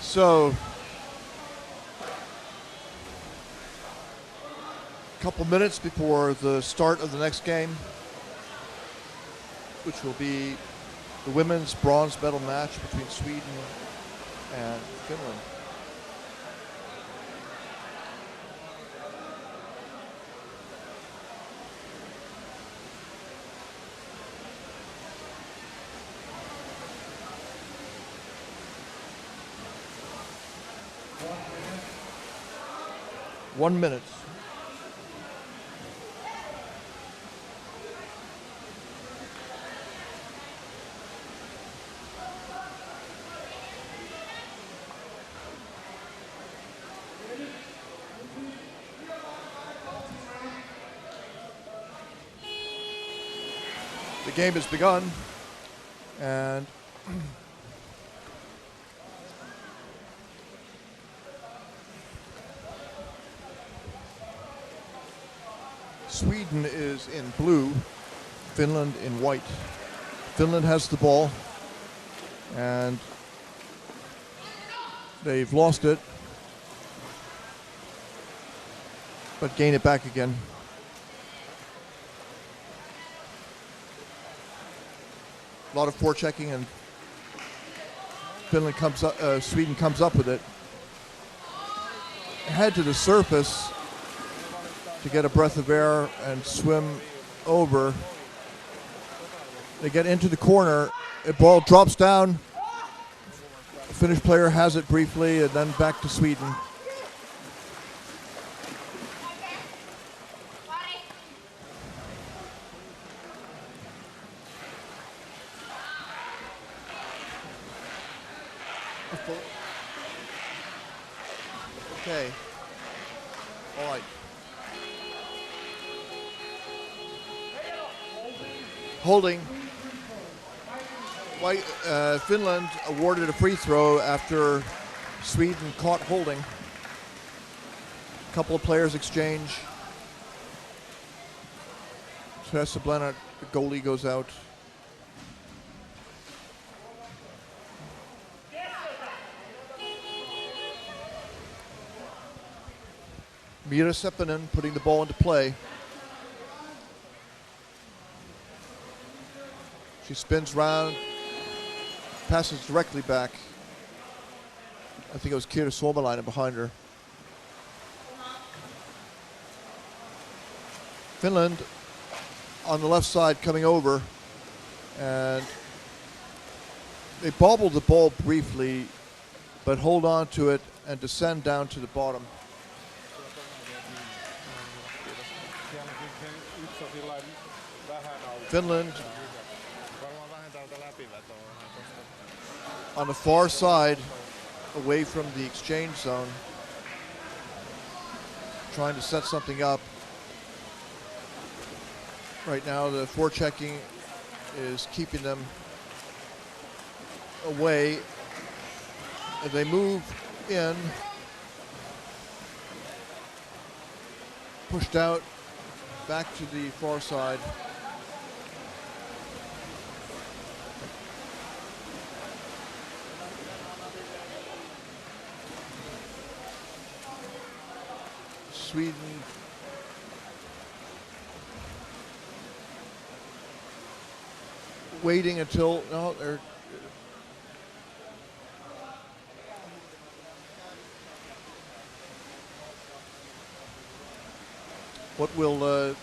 So, a couple minutes before the start of the next game, which will be the women's bronze medal match between Sweden and Finland. One minute. The game has begun, and Sweden is in blue, Finland in white. Finland has the ball, and they've lost it, but gain it back again. A lot of forechecking, and Finland comes up, Sweden comes up with it. Head to the surface to get a breath of air and swim over. They get into the corner. The ball drops down. The Finnish player has it briefly, and then back to Sweden. Okay. All right. Holding. Finland awarded a free throw after Sweden caught holding. A couple of players exchange. Tessa Blenner, the goalie, goes out. Mira Seppänen putting the ball into play. She spins round, passes directly back. I think it was Kira Suomalainen behind her. Finland on the left side coming over, and they bobble the ball briefly, but hold on to it and descend down to the bottom. Finland on the far side, away from the exchange zone, trying to set something up. Right now the forechecking is keeping them away. As they move in, pushed out back to the far side. Sweden waiting until, no, they're, what will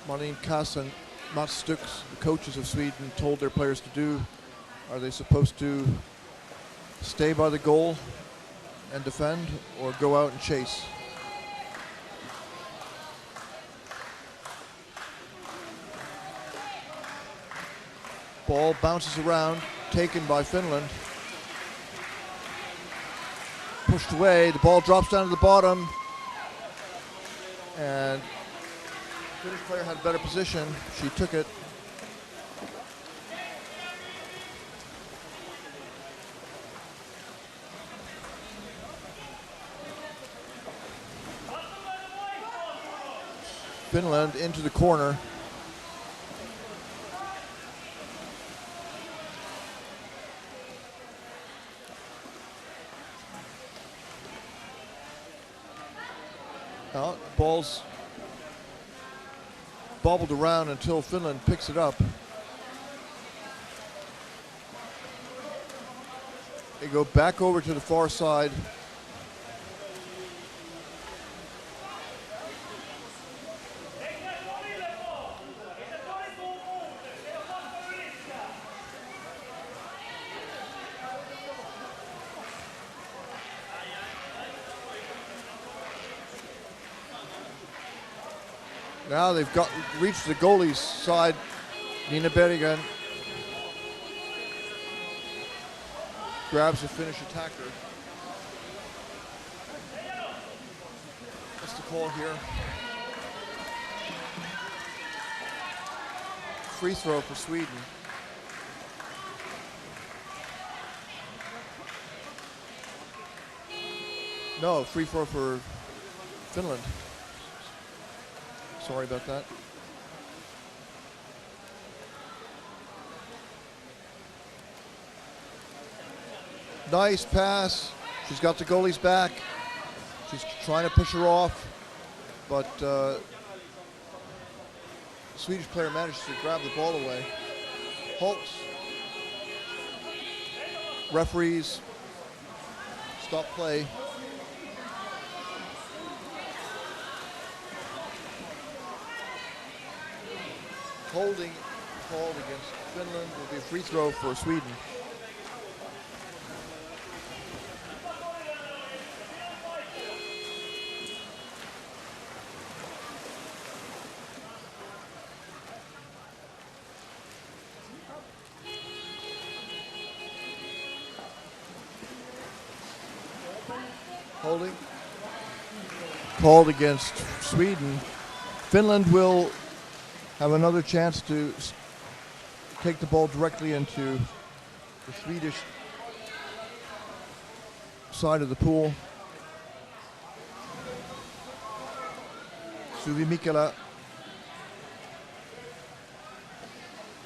Marlene Kass and Mats Stux, the coaches of Sweden, told their players to do? Are they supposed to stay by the goal and defend, or go out and chase? Ball bounces around, taken by Finland. Pushed away, the ball drops down to the bottom. And the Finnish player had a better position. She took it. Finland into the corner. Ball's bobbled around until Finland picks it up. They go back over to the far side. Now they've reached the goalie's side. Nina Berggren grabs the Finnish attacker. What's the call here? Free throw for Sweden. No, free throw for Finland. Sorry about that. Nice pass. She's got the goalie's back. She's trying to push her off, but the Swedish player manages to grab the ball away. Halts. Referees stop play. Holding called against Finland will be a free throw for Sweden. Holding called against Sweden. Finland will have another chance to take the ball directly into the Swedish side of the pool. Suvi Mikela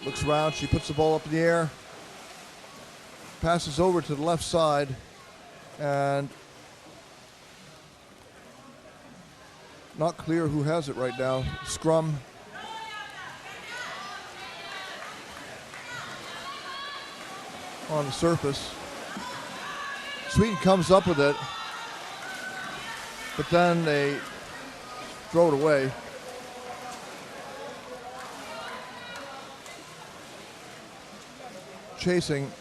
looks around, she puts the ball up in the air, passes over to the left side, and not clear who has it right now. Scrum. On the surface. Sweden comes up with it, but then they throw it away. Chasing.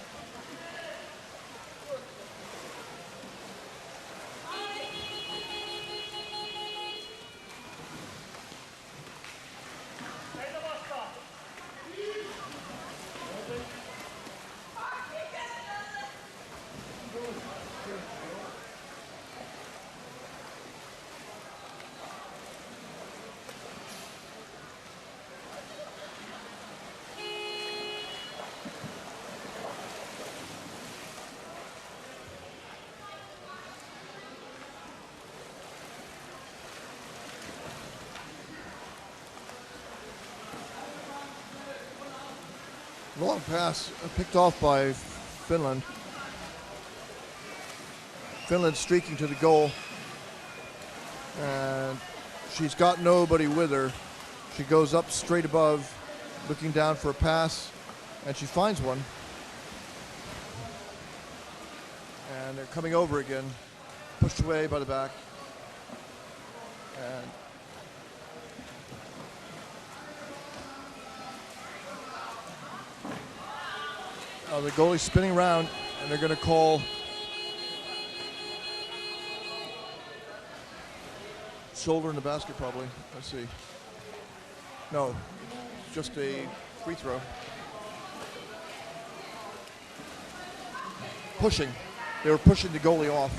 Long pass picked off by Finland. Finland streaking to the goal. And she's got nobody with her. She goes up straight above looking down for a pass, and she finds one. And they're coming over again, pushed away by the back. And the goalie's spinning around, and they're going to call shoulder in the basket probably. Let's see. No, just a free throw. Pushing. They were pushing the goalie off.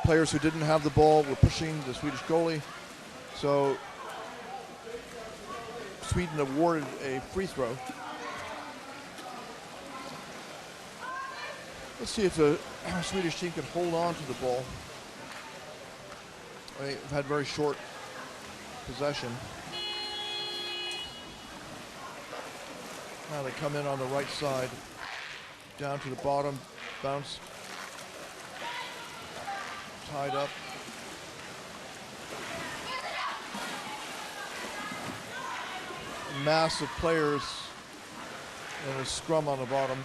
Players who didn't have the ball were pushing the Swedish goalie. So Sweden awarded a free throw. Let's see if the Swedish team can hold on to the ball. They've had very short possession. Now they come in on the right side, down to the bottom, bounce, tied up. A mass of players and a scrum on the bottom.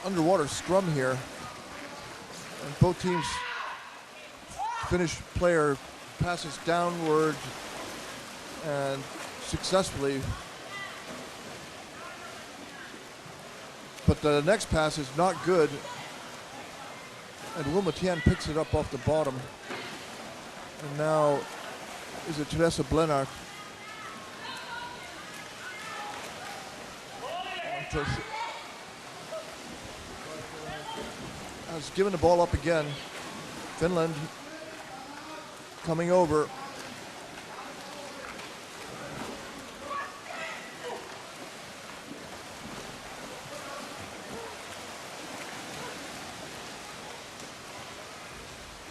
Underwater scrum here, and both teams Finnish player passes downward and successfully, but the next pass is not good, and Wilma Tien picks it up off the bottom, and now is it Teresa Blenart has given the ball up again. Finland coming over.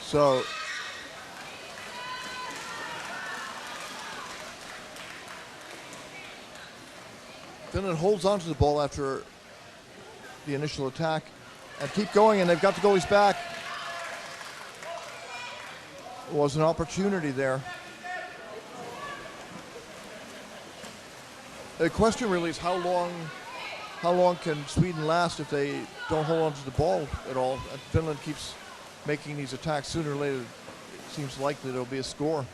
So Finland holds onto the ball after the initial attack and keep going, and they've got the goalies back. It was an opportunity there. The question really is how long can Sweden last if they don't hold on to the ball at all? And Finland keeps making these attacks. Sooner or later, it seems likely there'll be a score.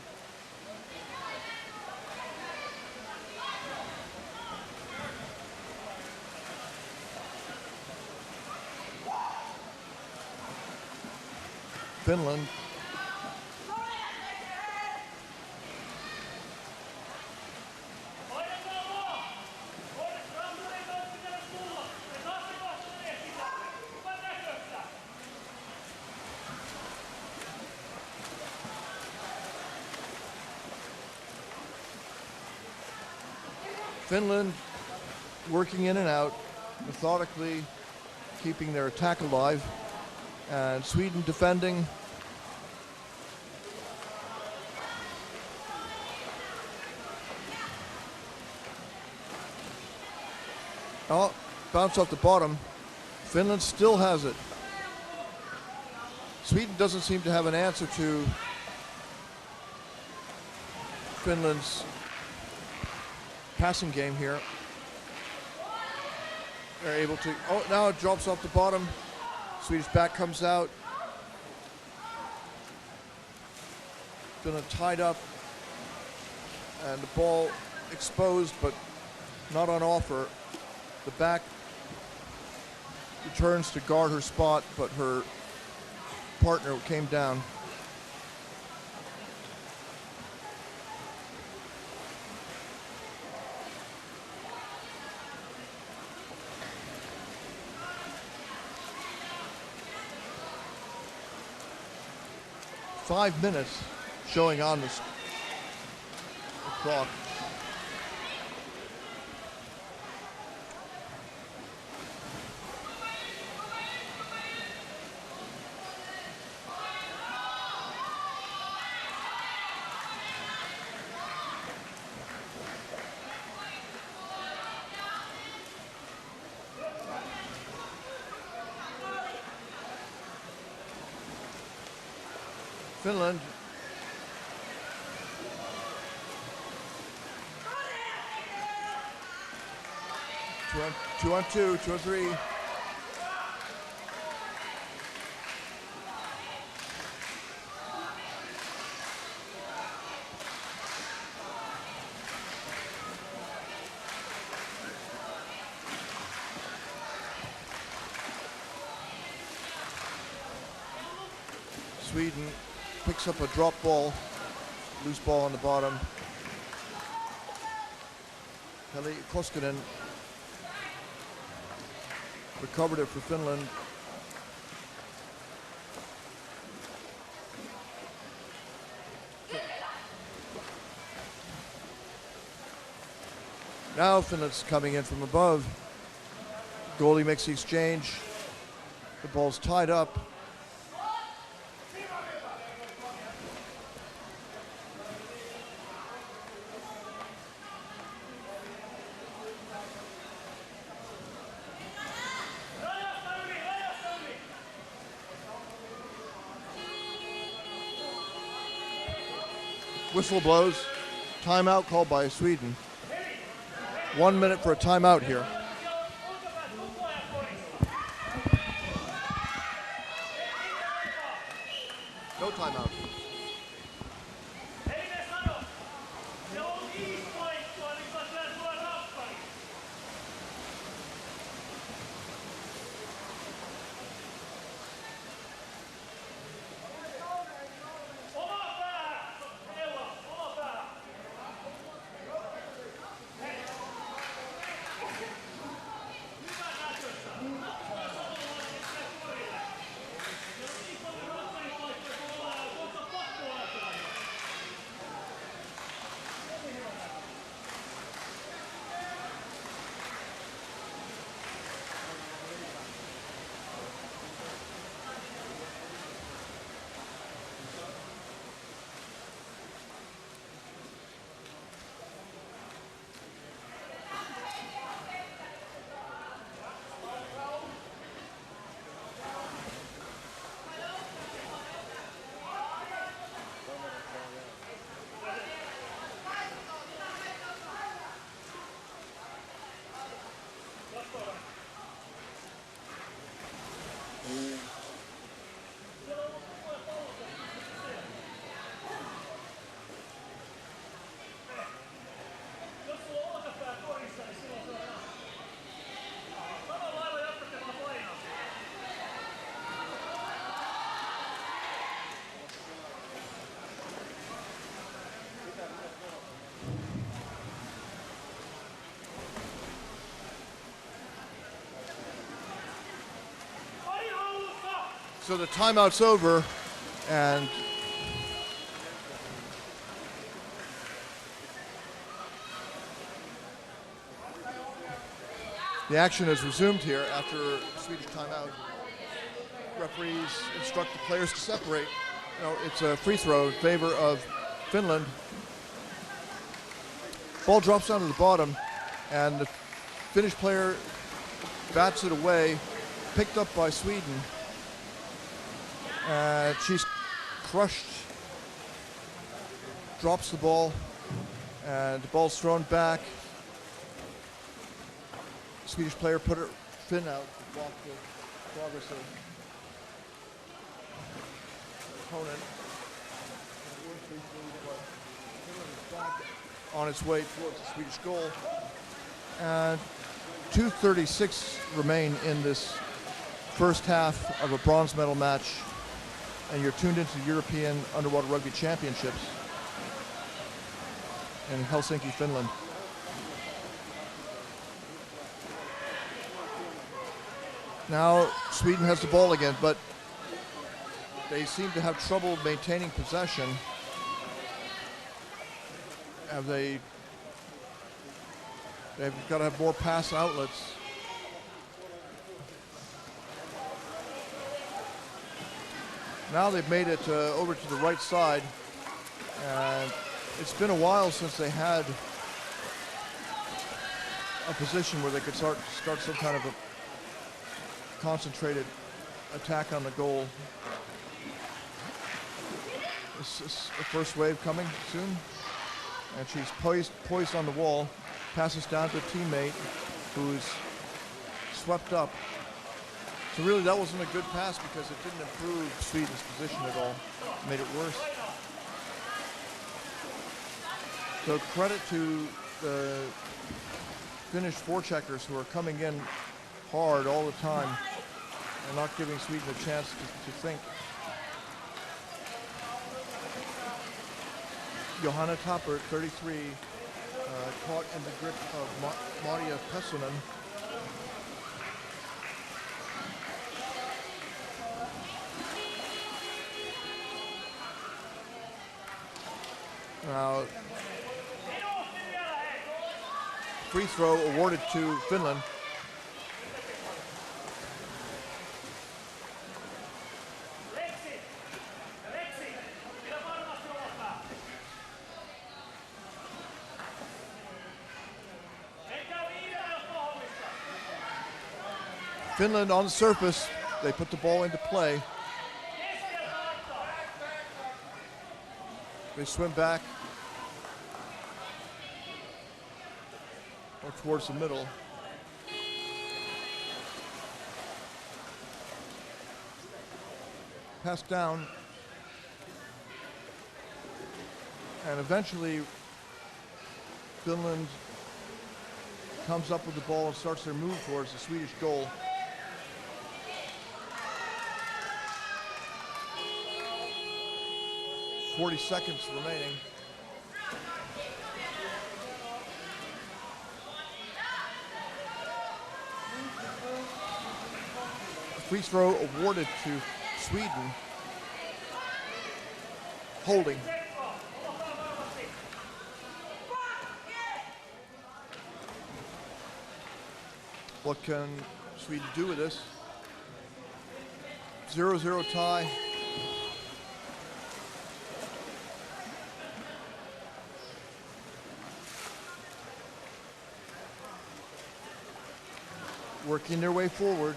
Finland working in and out, methodically keeping their attack alive, and Sweden defending. Oh, bounce off the bottom. Finland still has it. Sweden doesn't seem to have an answer to Finland's passing game here. They're able to, oh, now it drops off the bottom. Swedish back comes out. Finland tied up, and the ball exposed but not on offer. The back returns to guard her spot, but her partner came down. Five minutes showing on the clock. Finland. Two on two, 2 on 3. Sweden picks up a drop ball, loose ball on the bottom. Heli Koskinen recovered it for Finland. Now Finland's coming in from above. Goalie makes the exchange. The ball's tied up. Whistle blows. Timeout called by Sweden. 1 minute for a timeout here. No timeout. So the timeout's over, and the action is resumed here after a Swedish timeout. Referees instruct the players to separate. It's a free throw in favor of Finland. Ball drops down to the bottom, and the Finnish player bats it away, picked up by Sweden. She's crushed, drops the ball, and the ball's thrown back. The Swedish player put her fin out to block the progress of opponent. Back on its way towards the Swedish goal. And 2:36 remain in this first half of a bronze medal match. And you're tuned into the European Underwater Rugby Championships in Helsinki, Finland. Now Sweden has the ball again, but they seem to have trouble maintaining possession. They've got to have more pass outlets. Now they've made it over to the right side, and it's been a while since they had a position where they could start some kind of a concentrated attack on the goal. the first wave coming soon. And she's poised on the wall. Passes down to a teammate who's swept up. So really that wasn't a good pass because it didn't improve Sweden's position at all. It made it worse. So credit to the Finnish forecheckers who are coming in hard all the time and not giving Sweden a chance to think. Johanna Tappert, 33, caught in the grip of Maria Pessonen. Now, free throw awarded to Finland. Finland on the surface, they put the ball into play. They swim back or towards the middle. Pass down. And eventually Finland comes up with the ball and starts their move towards the Swedish goal. .40 seconds remaining. A free throw awarded to Sweden. Holding. What can Sweden do with this? 0-0 tie. Working their way forward.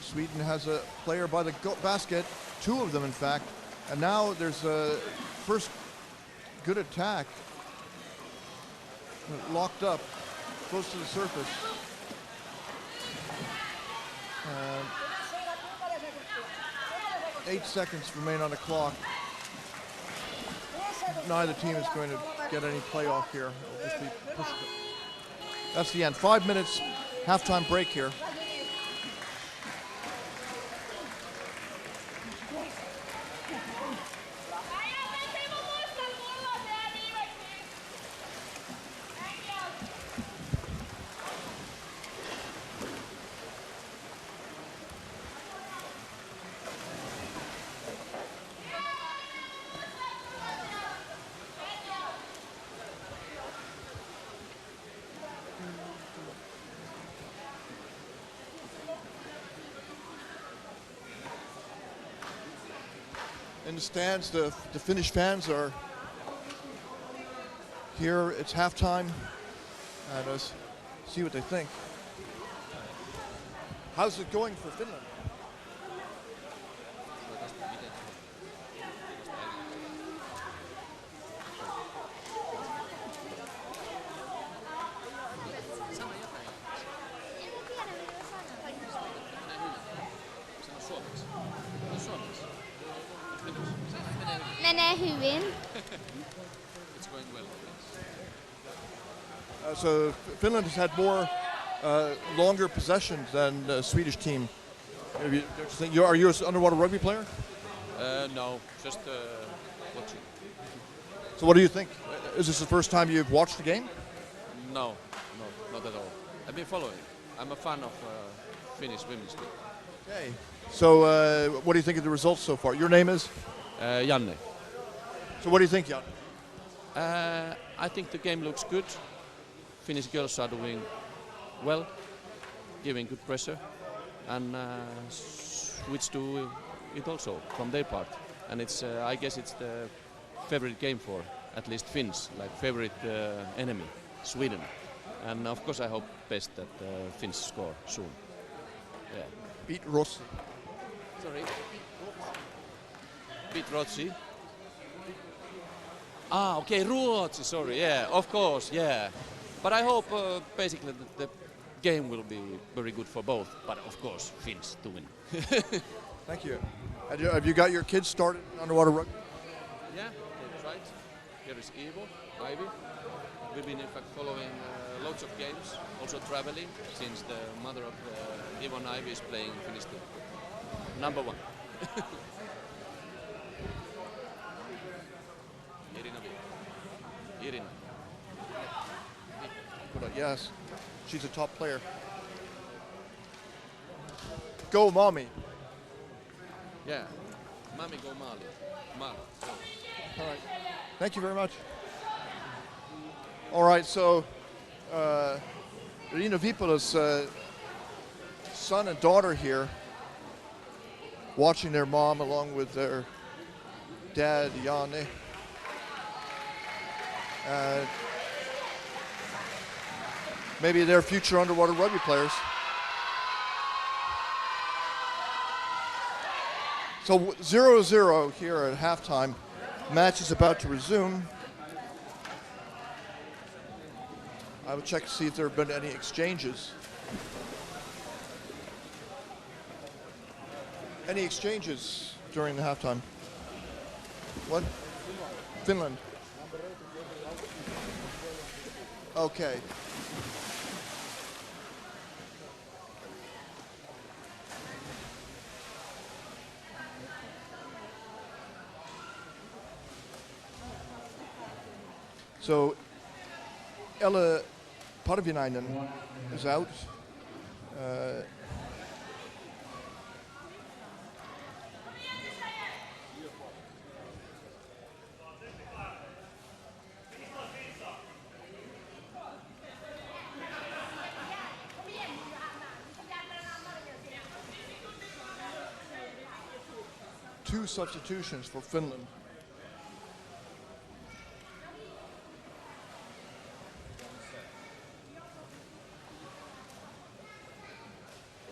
Sweden has a player by the basket, two of them in fact, and now there's a first good attack. Locked up, close to the surface. 8 seconds remain on the clock. Neither team is going to get any playoff here. It'll just be pushed. That's the end. 5 minutes, halftime break here. In the stands, the Finnish fans are here. It's halftime, and let's see what they think. How's it going for Finland? Menee hyvin. It's going well. So Finland has had more longer possession than the Swedish team. Are you an underwater rugby player? No, just watching. So what do you think? Is this the first time you've watched the game? No, not at all. I've been following. I'm a fan of Finnish women's team. Okay. So what do you think of the results so far? Your name is? Janne. So what do you think, Jan? I think the game looks good. Finnish girls are doing well, giving good pressure, and Swedes do it also from their part. And it's, I guess, it's the favorite game for at least Finns, like favorite enemy, Sweden. And of course, I hope best that Finns score soon. Yeah. Beat Rossi. Sorry. Beat Ruotsi. Ah, okay, Ruotsi, sorry, yeah, of course, yeah. But I hope basically that the game will be very good for both, but of course, Finns to win. Thank you. Have you got your kids started in underwater rugby? Yeah, that's right. Here is Ivo, Ivy. We've been in fact following loads of games, also traveling, since the mother of Ivo and Ivy is playing Finnish team. Number one. Irina. Yes, she's a top player. Go, mommy. Yeah. Mami go Mali. Mali. All right. Thank you very much. All right, so Irina Vipola's son and daughter here watching their mom along with their dad, Janne. Maybe they're future underwater rugby players. So 0-0 here at halftime. Match is about to resume. I will check to see if there have been any exchanges. Any exchanges during the halftime? What? Finland. Okay. So Ella Parvinainen is out. Two substitutions for Finland.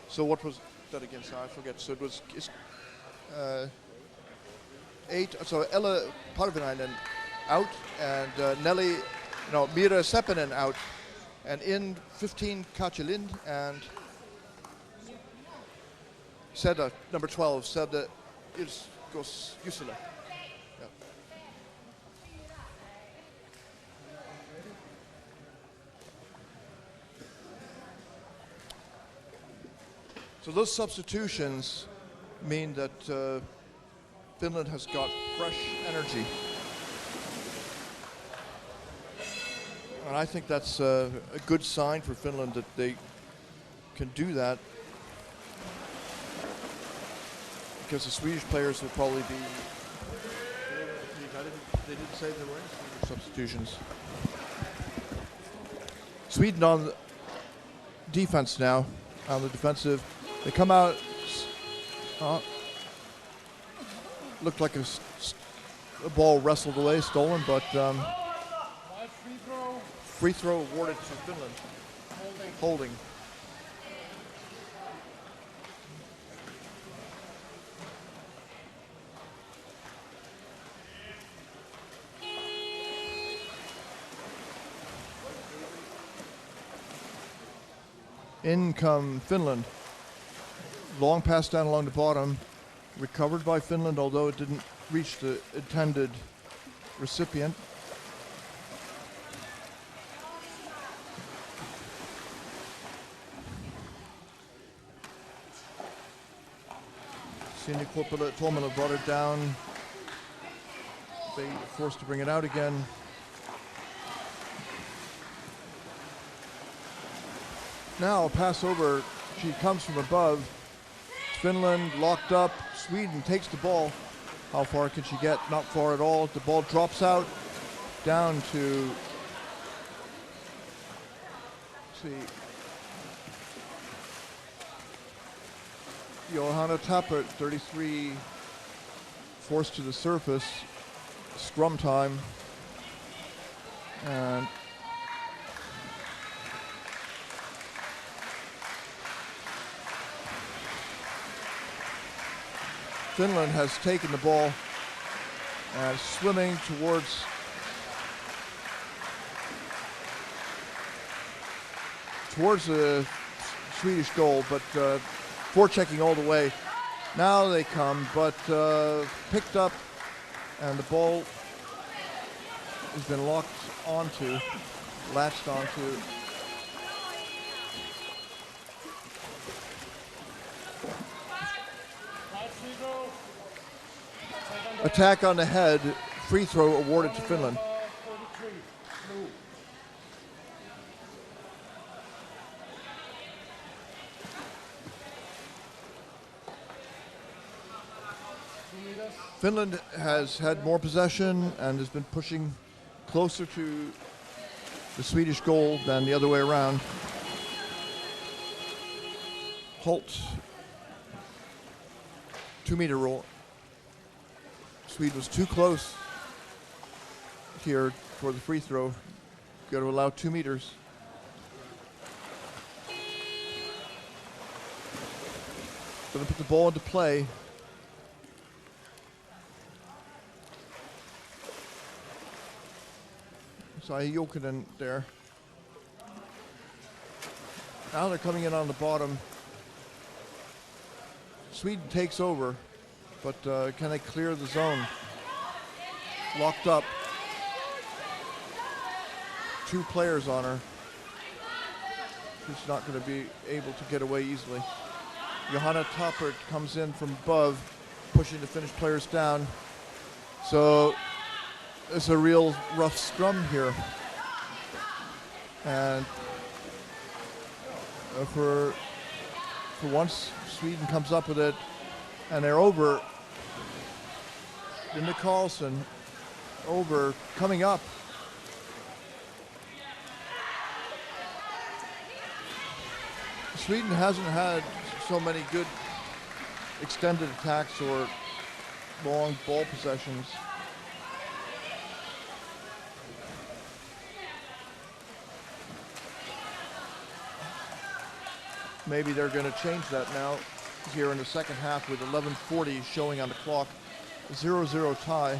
So what was that against? I forget. So it was 8. So Ella Parvinainen out and Mira Seppänen out, and in 15 Katja Lind and Seda number 12. Seda goes Jusila. So those substitutions mean that Finland has got fresh energy. And I think that's a good sign for Finland that they can do that. Because the Swedish players will probably be... They didn't say there were any substitutions. Sweden on the defense now, on the defensive. They come out, looked like a ball wrestled away, stolen, but free throw awarded to Finland. Holding. In come Finland. Long pass down along the bottom, recovered by Finland, although it didn't reach the intended recipient. Senior Corporal Tuomela brought it down. They forced to bring it out again. Now a pass over, she comes from above. Finland locked up, Sweden takes the ball. How far can she get? Not far at all. The ball drops out, down to, Johanna Tappert, 33, forced to the surface. Scrum time. And Finland has taken the ball and swimming towards the Swedish goal, but forechecking all the way. Now they come, but picked up, and the ball has been latched onto. Attack on the head, free throw awarded to Finland. Finland has had more possession and has been pushing closer to the Swedish goal than the other way around. Holt, 2-meter rule. Sweden was too close here for the free throw. Got to allow 2 meters. Going to put the ball into play. Sai Jokinen there. Now they're coming in on the bottom. Sweden takes over, but can they clear the zone? Locked up. 2 players on her. She's not going to be able to get away easily. Johanna Tappert comes in from above, pushing the Finnish players down. So it's a real rough scrum here. And for once, Sweden comes up with it, and they're over. Linda Karlsson over, coming up. Sweden hasn't had so many good extended attacks or long ball possessions. Maybe they're going to change that now here in the second half with 11:40 showing on the clock. 0-0 tie.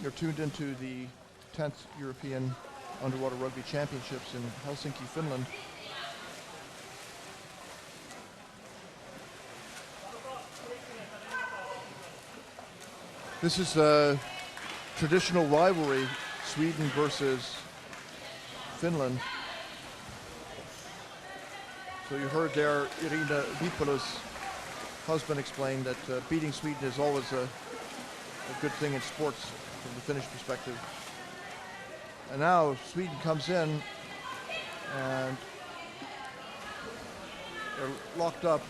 You're tuned into the 10th European Underwater Rugby Championships in Helsinki, Finland. This is a traditional rivalry, Sweden versus Finland. So you heard there Irina Viipala's husband explain that beating Sweden is always a good thing in sports from the Finnish perspective. And now Sweden comes in and they're locked up.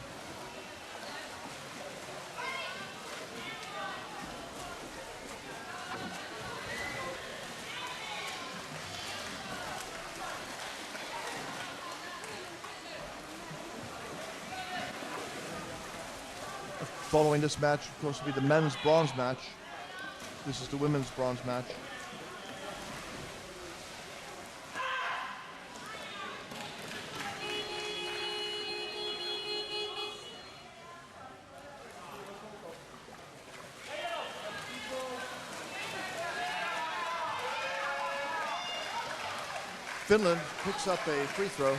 Following this match, of course, will be the men's bronze match. This is the women's bronze match. Finland picks up a free throw.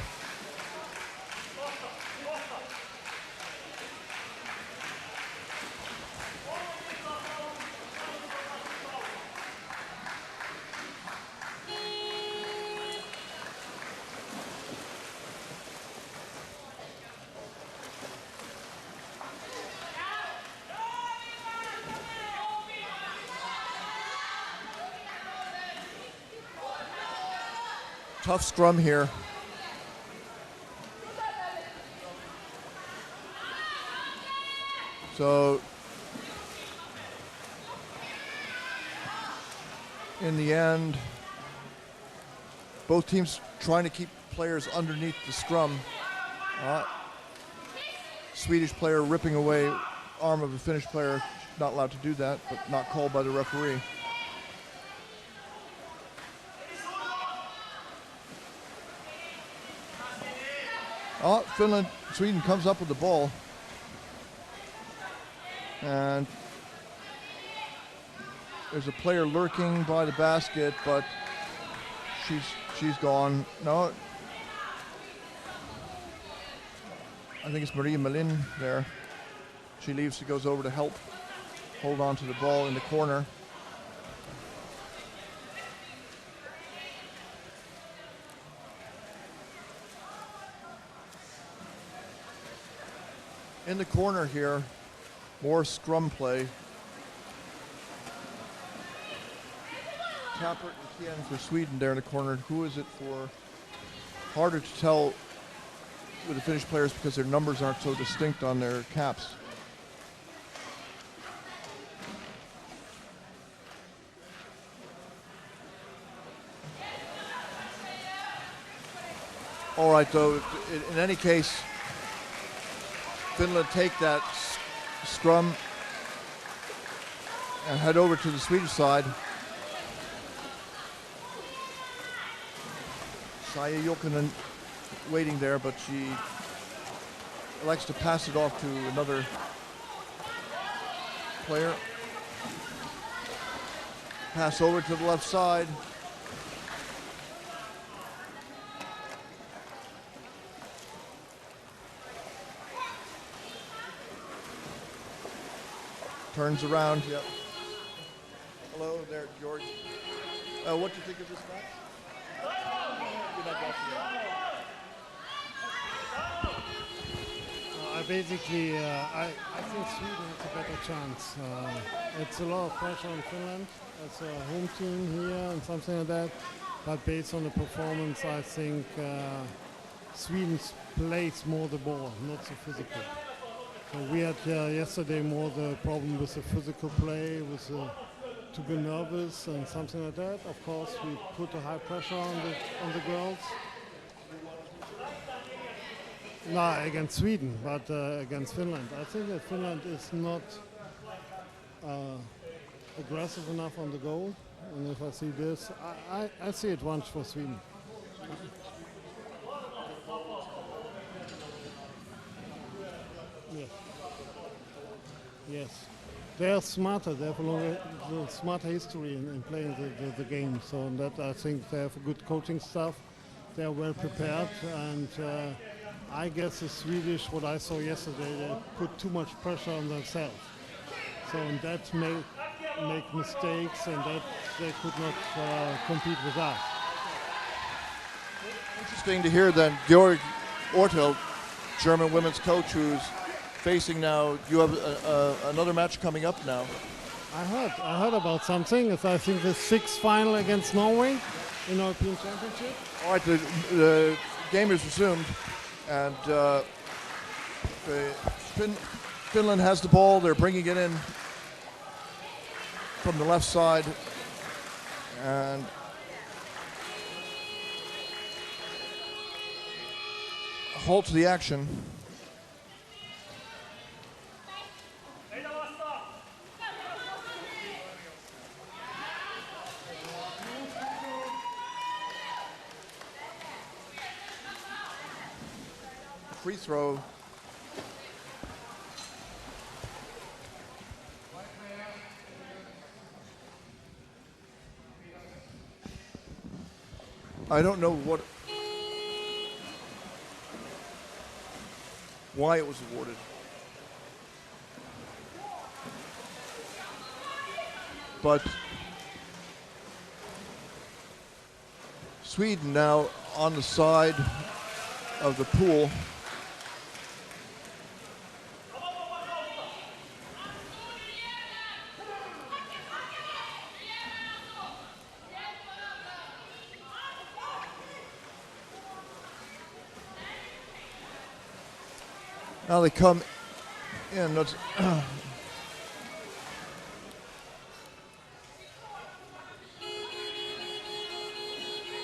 Tough scrum here. So in the end, both teams trying to keep players underneath the scrum. Swedish player ripping away arm of a Finnish player, not allowed to do that, but not called by the referee. Sweden comes up with the ball. And there's a player lurking by the basket, but she's gone. No, I think it's Maria Malin there. She leaves, she goes over to help hold on to the ball in the corner. In the corner here, more scrum play. Tappert and Kien for Sweden there in the corner. Who is it for? Harder to tell with the Finnish players because their numbers aren't so distinct on their caps. All right, though, in any case, Finland take that scrum and head over to the Swedish side. Saija Jokinen waiting there, but she likes to pass it off to another player. Pass over to the left side. Turns around, yep. Hello there, George. What do you think of this match? You're not watching it. I think Sweden has a better chance. It's a lot of pressure on Finland. It's a home team here and something like that. But based on the performance, I think Sweden plays more the ball, not so physical. So we had yesterday more the problem with the physical play, with to be nervous and something like that. Of course, we put a high pressure on the girls. No, against Sweden, but against Finland. I think that Finland is not aggressive enough on the goal. And if I see this, I see advantage for Sweden. Yes. Yes. They are smarter. They have a smarter history in playing the game. So that I think they have a good coaching staff. They are well prepared, and I guess the Swedish, what I saw yesterday, they put too much pressure on themselves. So that make mistakes, and that they could not compete with us. Interesting to hear that Georg Ortel, German women's coach, who's facing now, you have another match coming up now. I heard about something. It's, I think, the sixth final against Norway in the European Championship. All right, the game is resumed, and Finland has the ball. They're bringing it in from the left side, and halt to the action. Free throw. I don't know why it was awarded. But Sweden now on the side of the pool. Now they come in.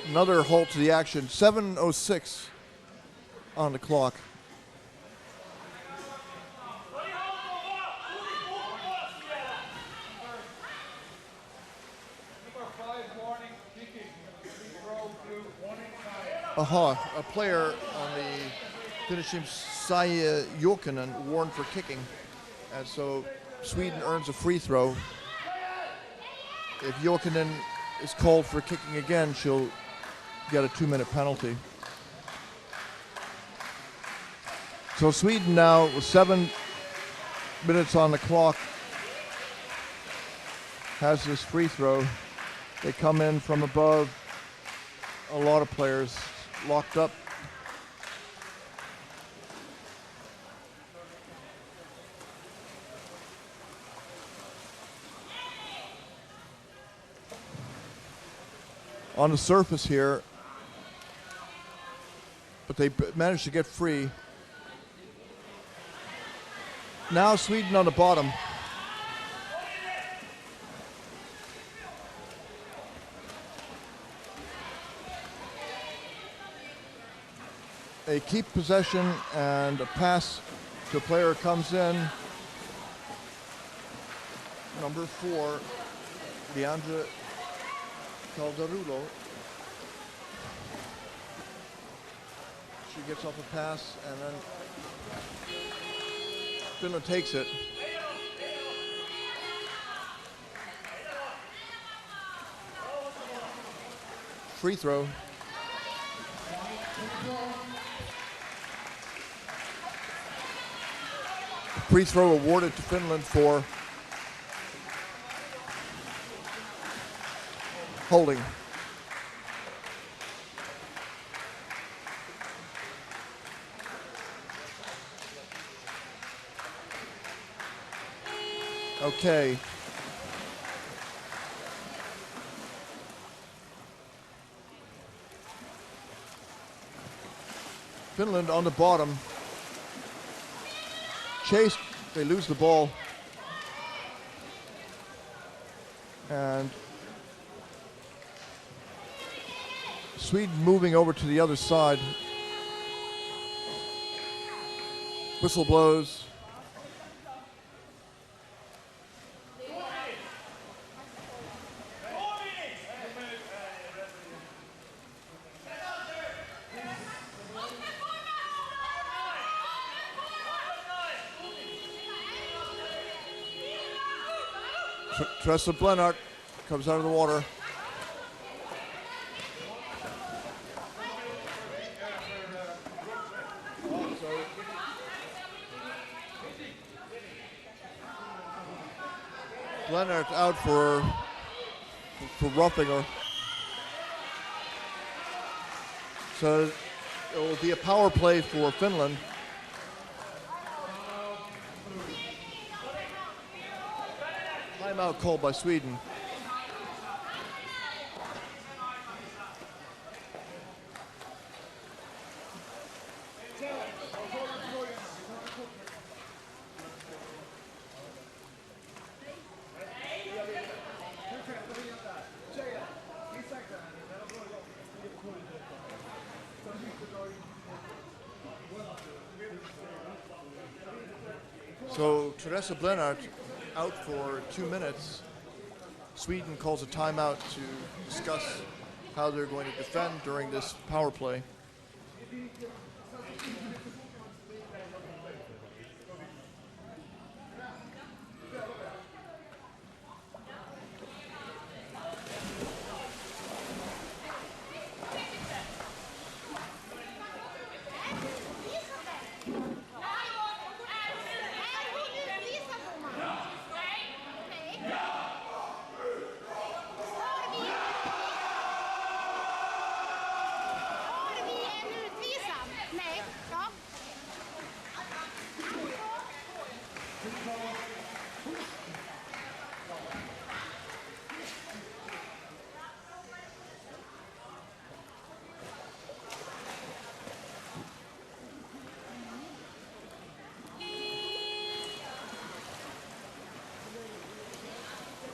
Another halt to the action. 7:06 on the clock. A player on the Finnish team, Saija Jokinen, warned for kicking. And so Sweden earns a free throw. If Jokinen is called for kicking again, she'll get a 2-minute penalty. So Sweden now, with 7 minutes on the clock, has this free throw. They come in from above. A lot of players locked up. On the surface here, but they managed to get free. Now Sweden on the bottom. They keep possession and a pass to a player comes in. Number 4, Leandra Calderulo. She gets off a pass and then Finland takes it. Free throw. Free throw awarded to Finland for holding. Okay. Finland on the bottom. Chased, they lose the ball. And Sweden moving over to the other side. Whistle blows. Tressa Blenhardt comes out of the water. Blenhardt out for roughing her. So it will be a power play for Finland. Timeout called by Sweden. So Teresa Blenhardt out for 2 minutes. Sweden calls a timeout to discuss how they're going to defend during this power play.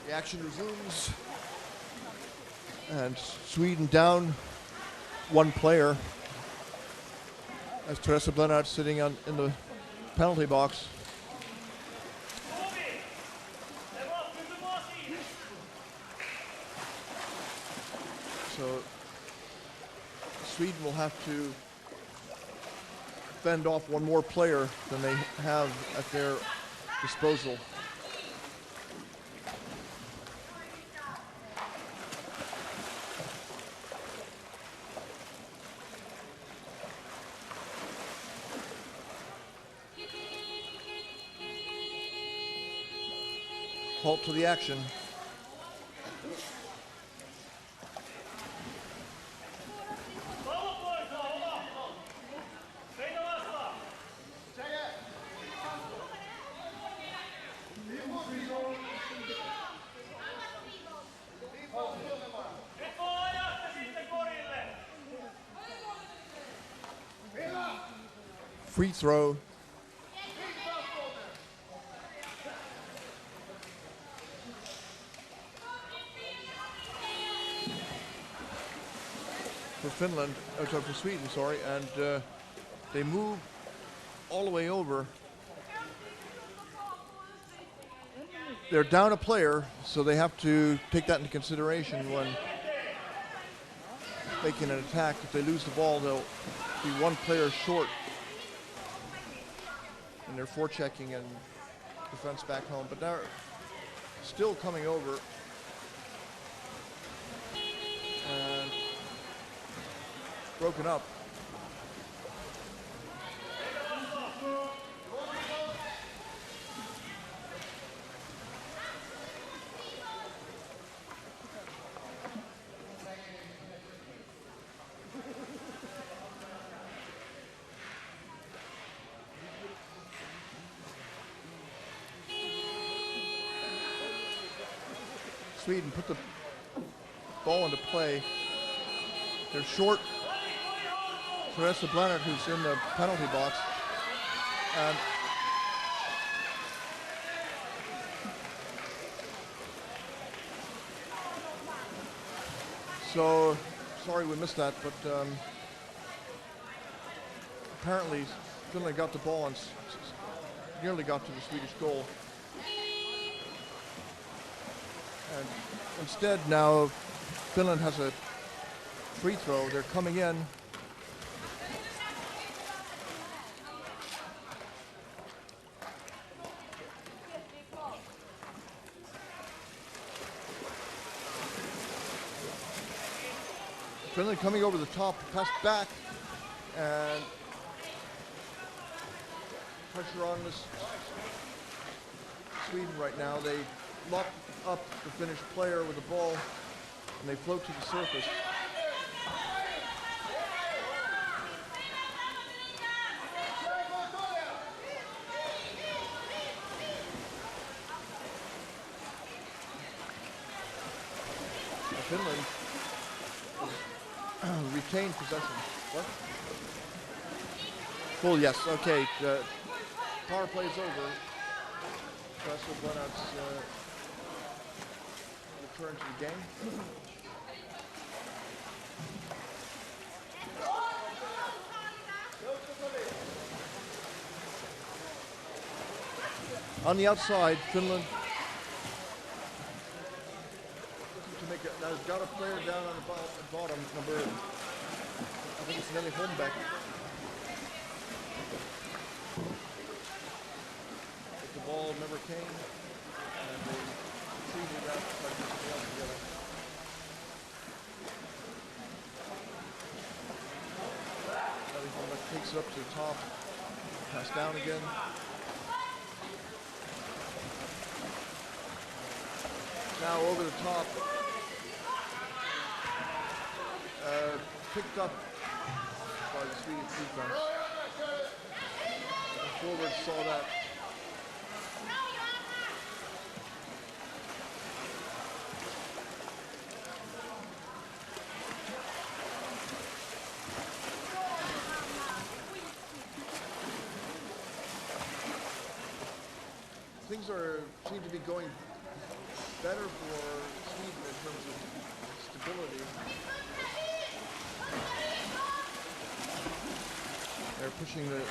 The action resumes, and Sweden down one player as Teresa Blenhardt sitting in the penalty box. So Sweden will have to fend off one more player than they have at their disposal. halt to the action. Free throw. For Finland, sorry, for Sweden, sorry, and they move all the way over. They're down a player, so they have to take that into consideration when making an attack. If they lose the ball, they'll be one player short in their forechecking and defense back home. But they're still coming over. And broken up. Sweden put the ball into play. They're short. So that's the Blanard who's in the penalty box. And so, sorry we missed that, but apparently Finland got the ball and nearly got to the Swedish goal. And instead now Finland has a free throw. They're coming in. Finland coming over the top, pass back, and pressure on this Sweden right now. They lock up the Finnish player with the ball, and they float to the surface. Finland retained possession. What? Full, yes. Okay. The power play is over. That's what Blanard's return to the game. On the outside, Finland looking to make it. Now, got a player down on the bottom, number, I think it's Nelly Holmbeck. But the ball never came, and they treated that by putting the ball together. Nelly Holmbeck takes it up to the top, pass down again. Now over the top, picked up by the Swedish defense. The forward saw that. Things seem to be going better for Sweden in terms of stability. They're pushing the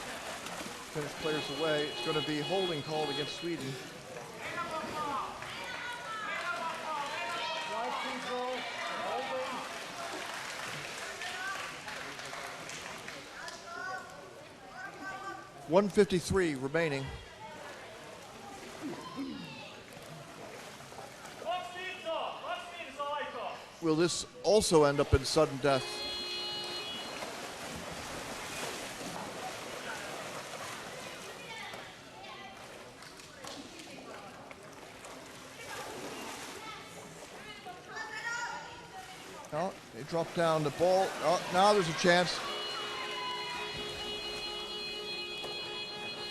Finnish players away. It's going to be holding called against Sweden. .153 remaining. Will this also end up in sudden death? Oh, they drop down the ball. Oh, now there's a chance.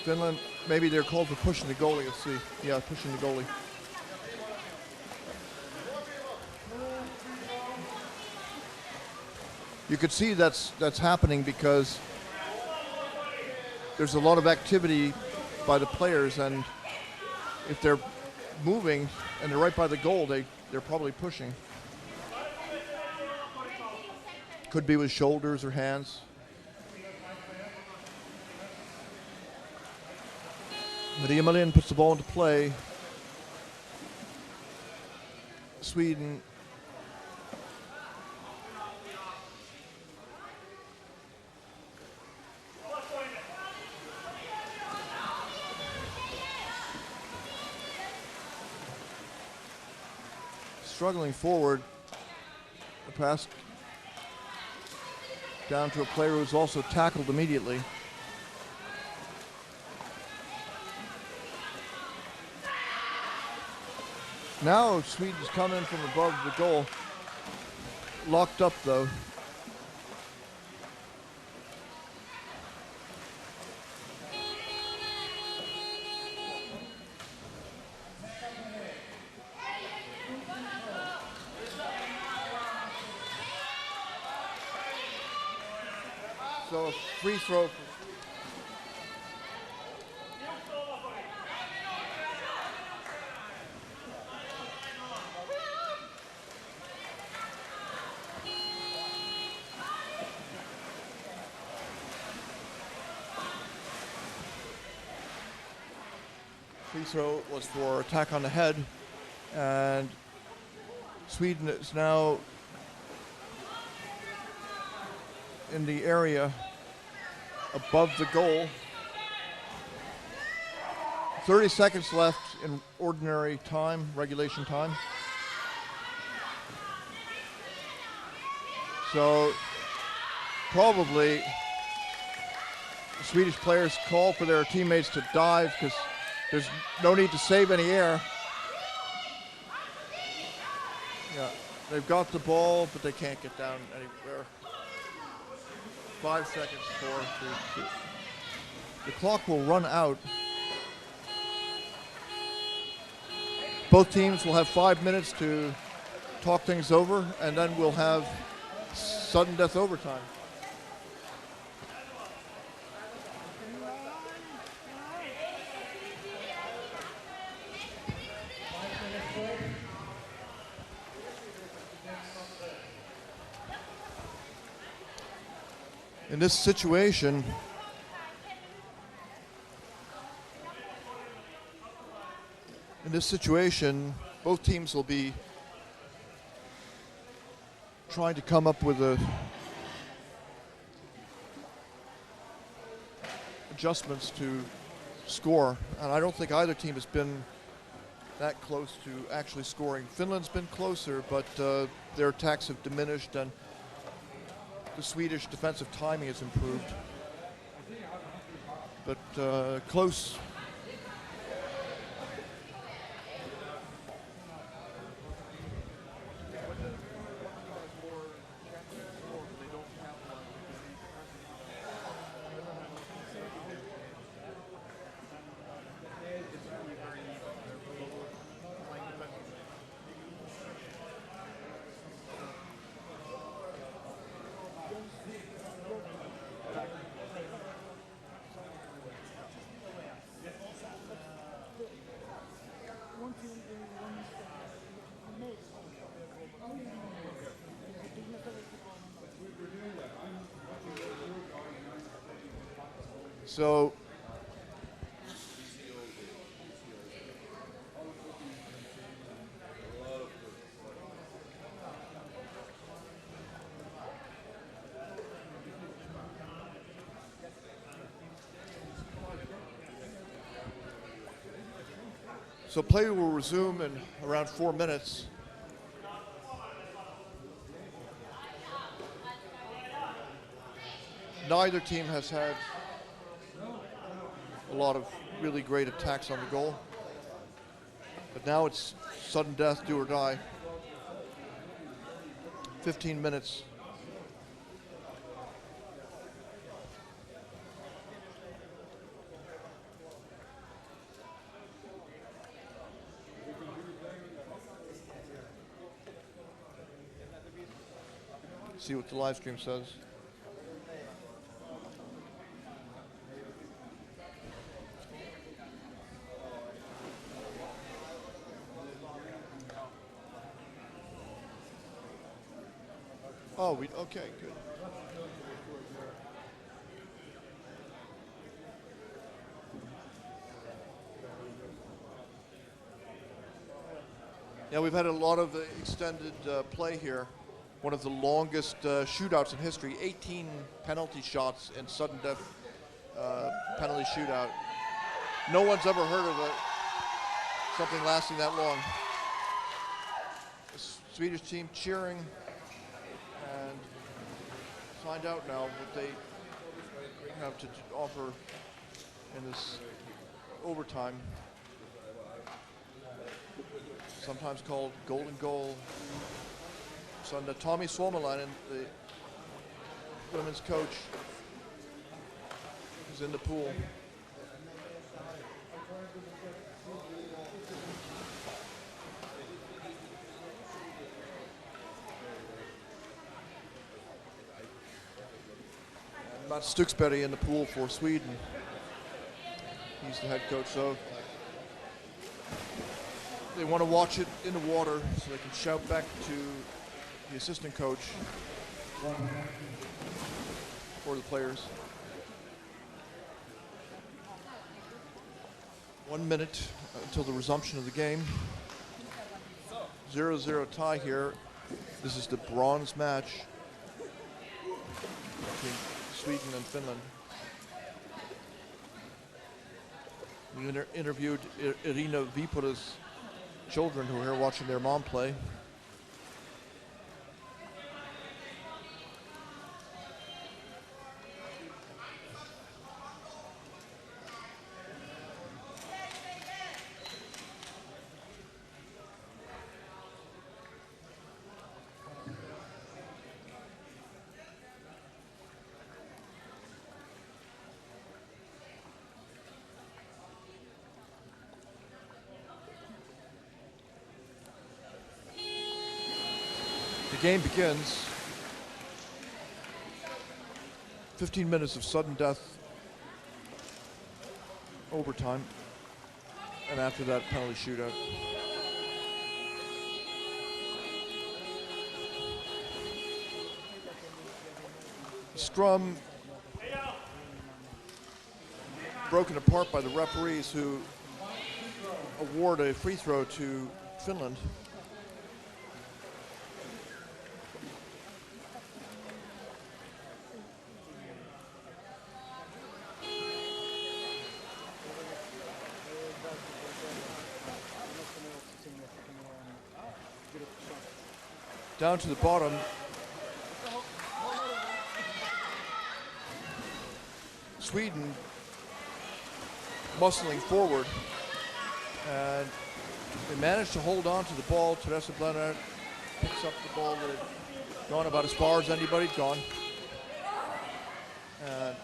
Finland, maybe they're called for pushing the goalie. Let's see. Yeah, pushing the goalie. You could see that's happening because there's a lot of activity by the players, and if they're moving and they're right by the goal, they're probably pushing. Could be with shoulders or hands. Maria Malin puts the ball into play. Sweden struggling forward. The pass down to a player who's also tackled immediately. Now Sweden's coming from above the goal. Locked up though. So free throw. Free throw was for attack on the head, and Sweden is now in the area above the goal. 30 seconds left in ordinary time, regulation time. So probably the Swedish players call for their teammates to dive because there's no need to save any air. Yeah, they've got the ball, but they can't get down anywhere. 5 seconds, 4, 3, 2. The clock will run out. Both teams will have 5 minutes to talk things over, and then we'll have sudden death overtime. In this situation, both teams will be trying to come up with adjustments to score, and I don't think either team has been that close to actually scoring. Finland's been closer, but their attacks have diminished, and the Swedish defensive timing has improved, but close. So play will resume in around 4 minutes. Neither team has had a lot of really great attacks on the goal, but now it's sudden death, do or die. 15 minutes. See what the live stream says. Oh, okay, good. Yeah, we've had a lot of extended play here. One of the longest shootouts in history, 18 penalty shots in sudden death penalty shootout. No one's ever heard of something lasting that long. The Swedish team cheering, and find out now what they have to offer in this overtime. Sometimes called golden goal. So Tommy Suomalainen, the women's coach, is in the pool. Matt Stuxberg in the pool for Sweden. He's the head coach, so they want to watch it in the water so they can shout back to the assistant coach for the players. 1 minute until the resumption of the game. 0-0 tie here. This is the bronze match between Sweden and Finland. We interviewed Irina Vipora's children who are here watching their mom play. The game begins. 15 minutes of sudden death overtime, and after that, penalty shootout. Scrum broken apart by the referees, who award a free throw to Finland. Down to the bottom. Sweden muscling forward, and they managed to hold on to the ball. Teresa Blenner picks up the ball that had gone about as far as anybody'd gone. And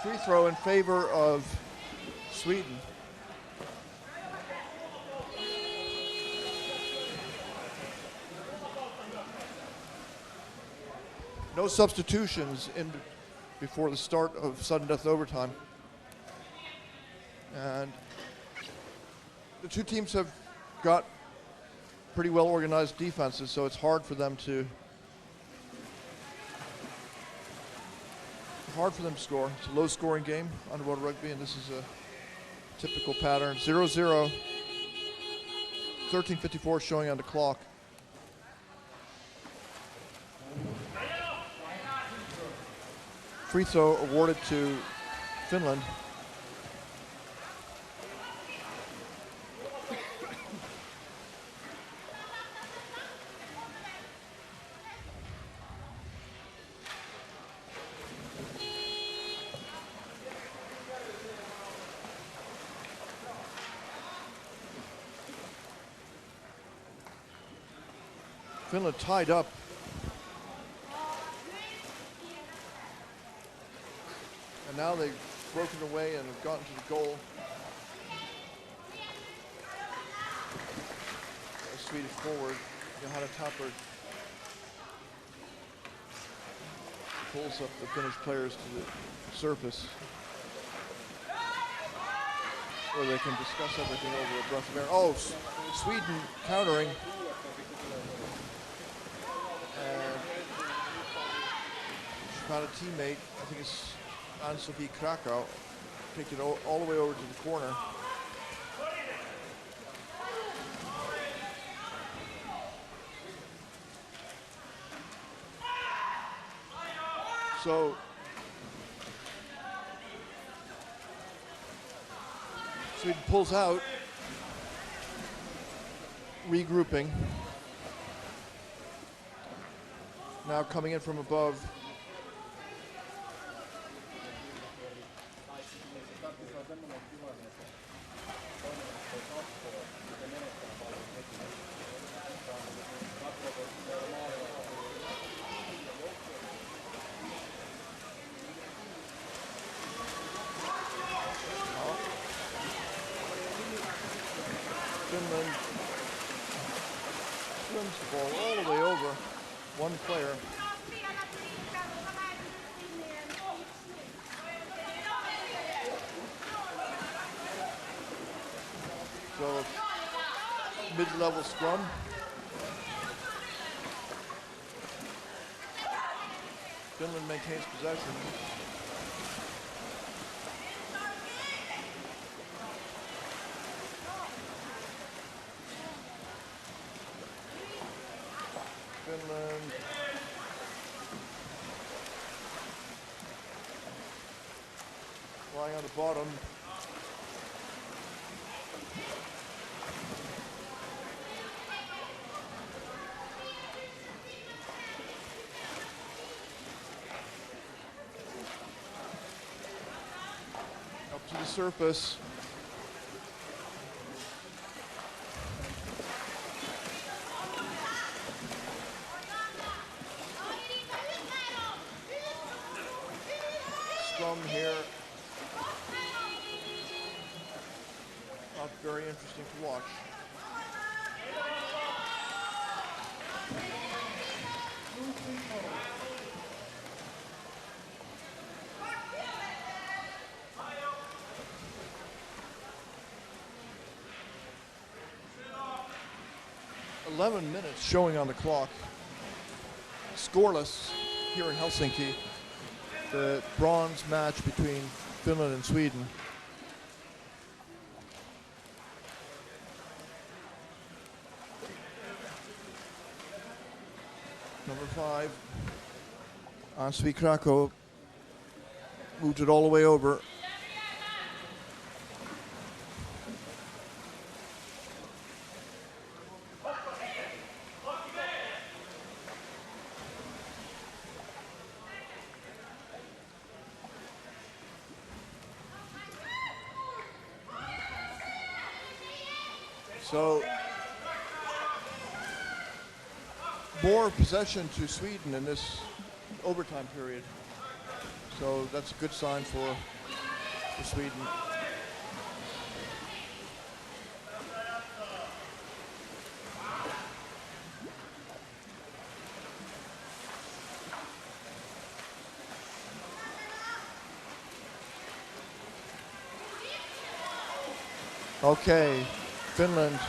free throw in favor of Sweden. No substitutions in before the start of sudden death overtime. And the two teams have got pretty well organized defenses, so it's hard for them to score. It's a low scoring game, underwater rugby, and this is a typical pattern. 0-0, 13:54 showing on the clock. Free throw awarded to Finland. Finland tied up. And now they've broken away and have gotten to the goal. A Swedish forward, Johanna Tappert, pulls up the Finnish players to the surface, where they can discuss everything over a breath of air. Oh, Sweden countering. And she's got a teammate, I think it's Ann-Sophie Krakow, take it all the way over to the corner. So Sweden pulls out, regrouping. Now coming in from above. Finland swims the ball all the way over one player. So mid-level scrum. Finland maintains possession. Finland lying on the bottom. Up to the surface. Scrum here. Not very interesting to watch. "11 minutes showing on the clock. Scoreless here in Helsinki. The bronze match between Finland and Sweden. Number 5, Ann-Sophie Krakow, moved it all the way over. So more possession to Sweden in this overtime period. So that's a good sign for Sweden. Okay, Finland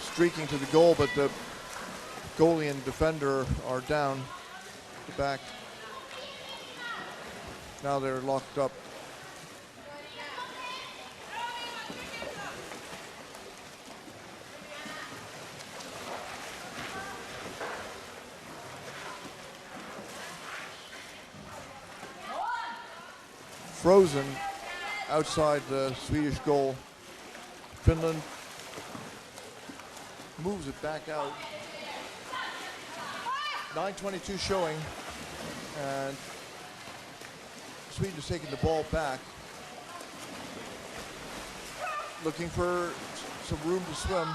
streaking to the goal, but the goalie and defender are down the back. Now they're locked up. Frozen outside the Swedish goal. Finland moves it back out. 9:22 showing, and Sweden is taking the ball back, looking for some room to swim.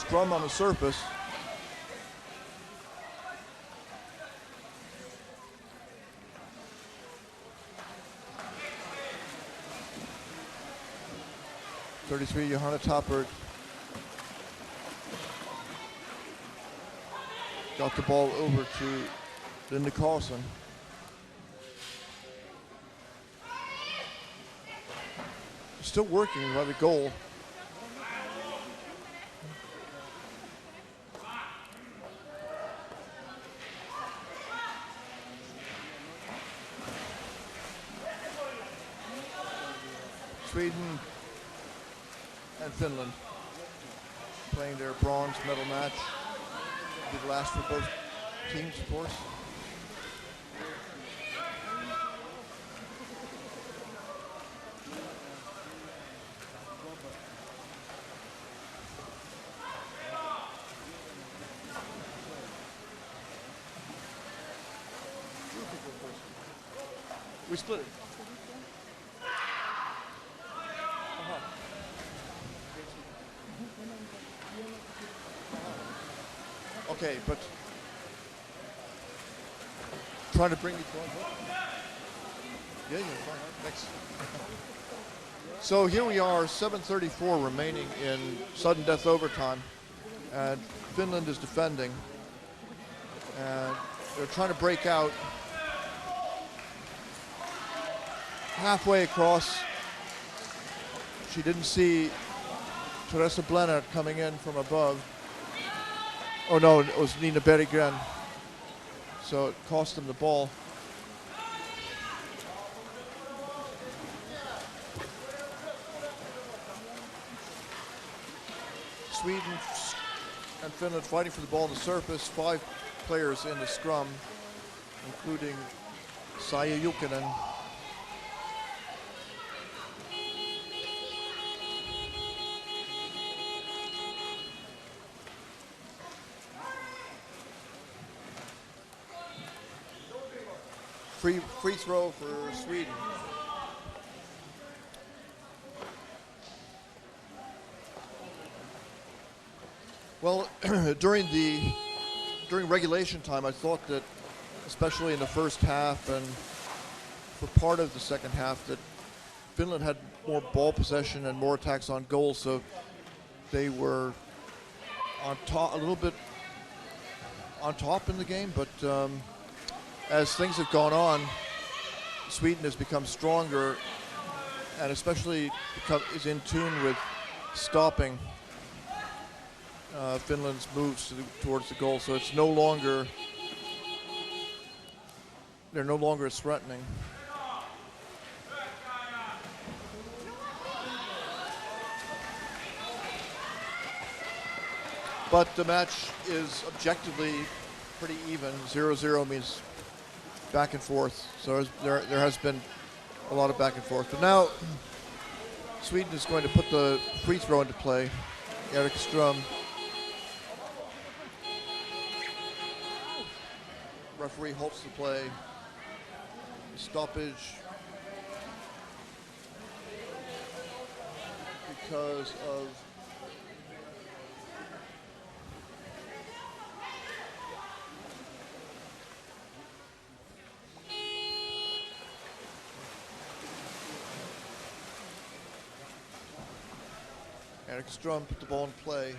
scrum on the surface. '33 Johanna Tappert got the ball over to Linda Carlson. Still working by the goal. Sweden and Finland playing their bronze medal match. It'll be the last for both teams, of course. We split it. Okay, but trying to bring me to yeah, fine. Thanks. So here we are, 7:34 remaining in sudden death overtime, and Finland is defending, and they're trying to break out. Halfway across, she didn't see Teresa Blenner coming in from above. Oh no, it was Nina Berggren. So it cost them the ball. Sweden and Finland fighting for the ball on the surface. 5 players in the scrum, including Saija Jukinen. Free throw for Sweden. Well, during regulation time, I thought that, especially in the first half and for part of the second half, that Finland had more ball possession and more attacks on goal, so they were on top, a little bit on top in the game, but as things have gone on, Sweden has become stronger and especially is in tune with stopping Finland's moves towards the goal. So it's no longer, they're no longer as threatening. But the match is objectively pretty even. 0-0 means back and forth, so there has been a lot of back and forth. But now Sweden is going to put the free throw into play. Erik Ström. Referee halts the play. Stoppage because of Erik Ström put the ball in play.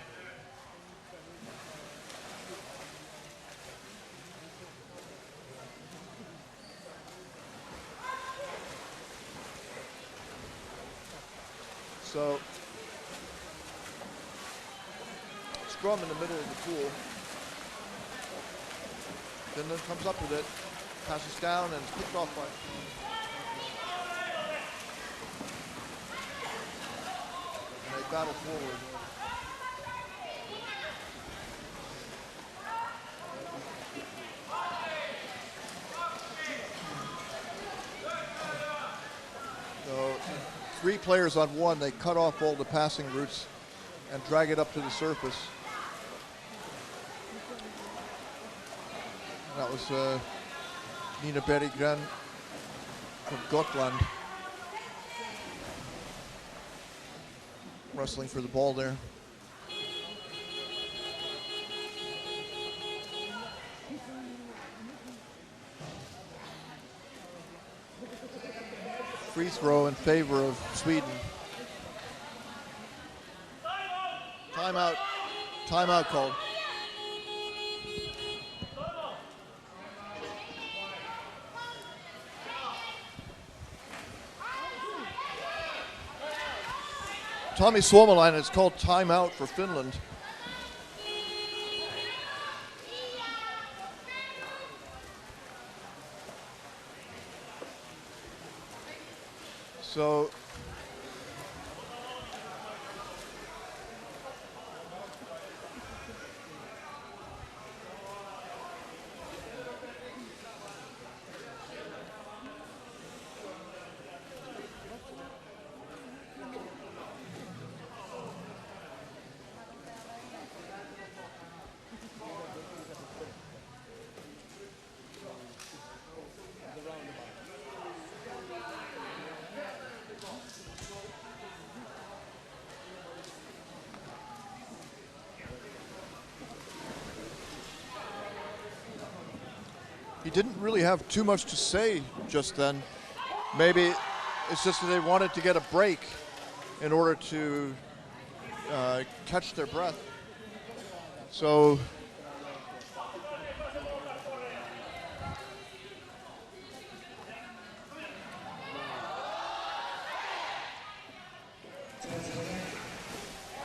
So Ström in the middle of the pool. Finland comes up with it, passes down, and it's picked off by battle forward. So 3 players on one, they cut off all the passing routes and drag it up to the surface. That was Nina Berggren from Gotland. Wrestling for the ball there. free throw in favor of Sweden. Timeout. Timeout called. Tommy Suomalainen has called timeout for Finland. So he didn't really have too much to say just then. Maybe it's just that they wanted to get a break in order to catch their breath. So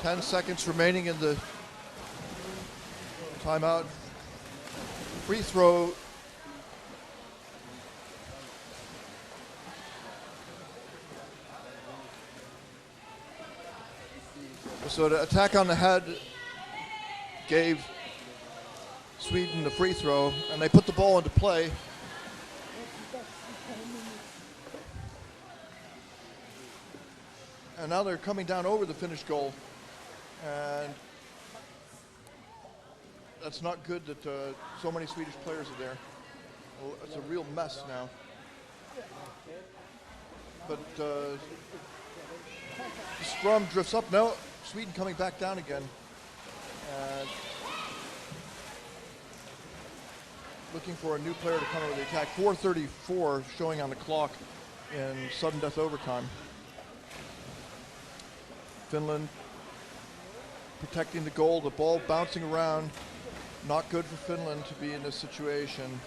ten seconds remaining in the timeout. Free throw. So the attack on the head gave Sweden the free throw, and they put the ball into play. And now they're coming down over the Finnish goal, and that's not good that so many Swedish players are there. Well, it's a real mess now. But the scrum drifts up now. Sweden coming back down again. And looking for a new player to come over the attack. 4:34 showing on the clock in sudden death overtime. Finland protecting the goal, the ball bouncing around. Not good for Finland to be in this situation.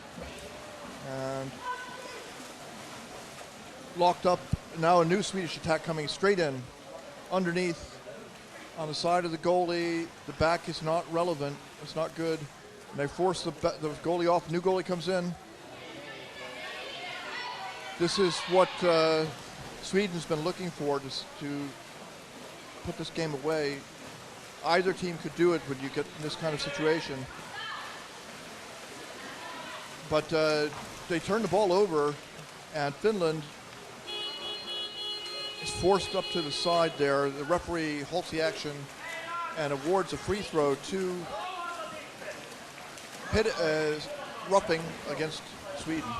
And locked up, now a new Swedish attack coming straight in. Underneath, on the side of the goalie, the back is not relevant, it's not good. And they force the goalie off, new goalie comes in. This is what Sweden's been looking for to put this game away. Either team could do it when you get in this kind of situation. But they turn the ball over, and Finland is forced up to the side there. The referee halts the action and awards a free throw to roughing against Sweden.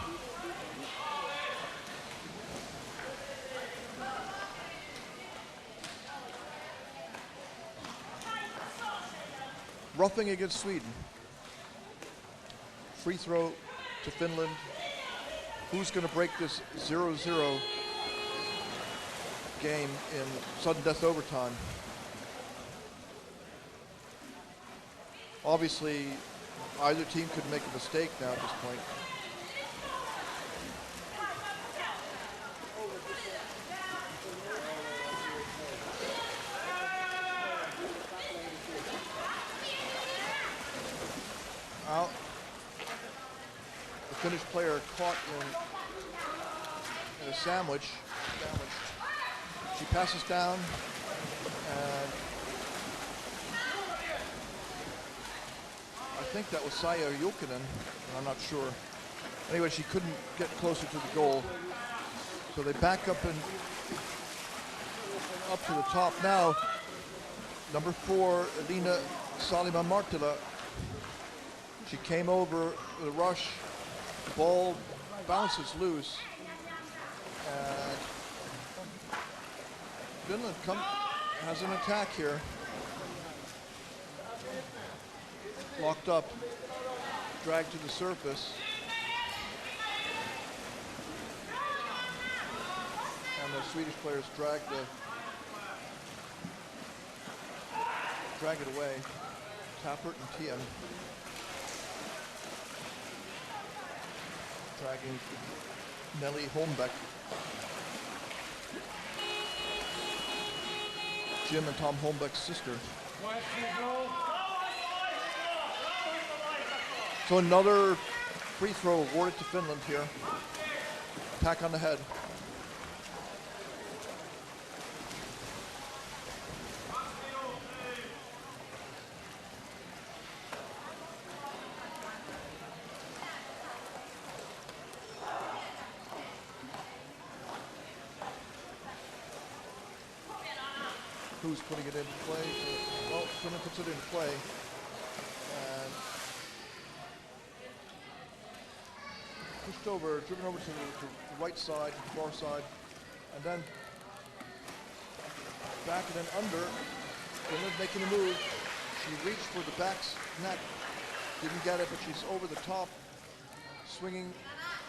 Roughing against Sweden. Free throw to Finland. Who's going to break this 0-0 game in sudden death overtime? Obviously, either team could make a mistake now at this point. Out. The Finnish player caught in a sandwich. She passes down, and I think that was Saija Julkinen, I'm not sure. Anyway, she couldn't get closer to the goal, so they back up and up to the top now. Number 4, Elina Salima-Marttila. She came over with a rush. The ball bounces loose. And Finland has an attack here. Locked up, dragged to the surface. And the Swedish players drag it away. Tappert and Tiem dragging Nelly Holmbeck. Jim and Tom Holmbeck's sister. So another free throw awarded to Finland here. Attack on the head. Who's putting it into play? Well, Finland puts it into play. And pushed over, driven over to the right side, the far side, and then back and then under. Finland making a move. She reached for the back's net, didn't get it, but she's over the top, swinging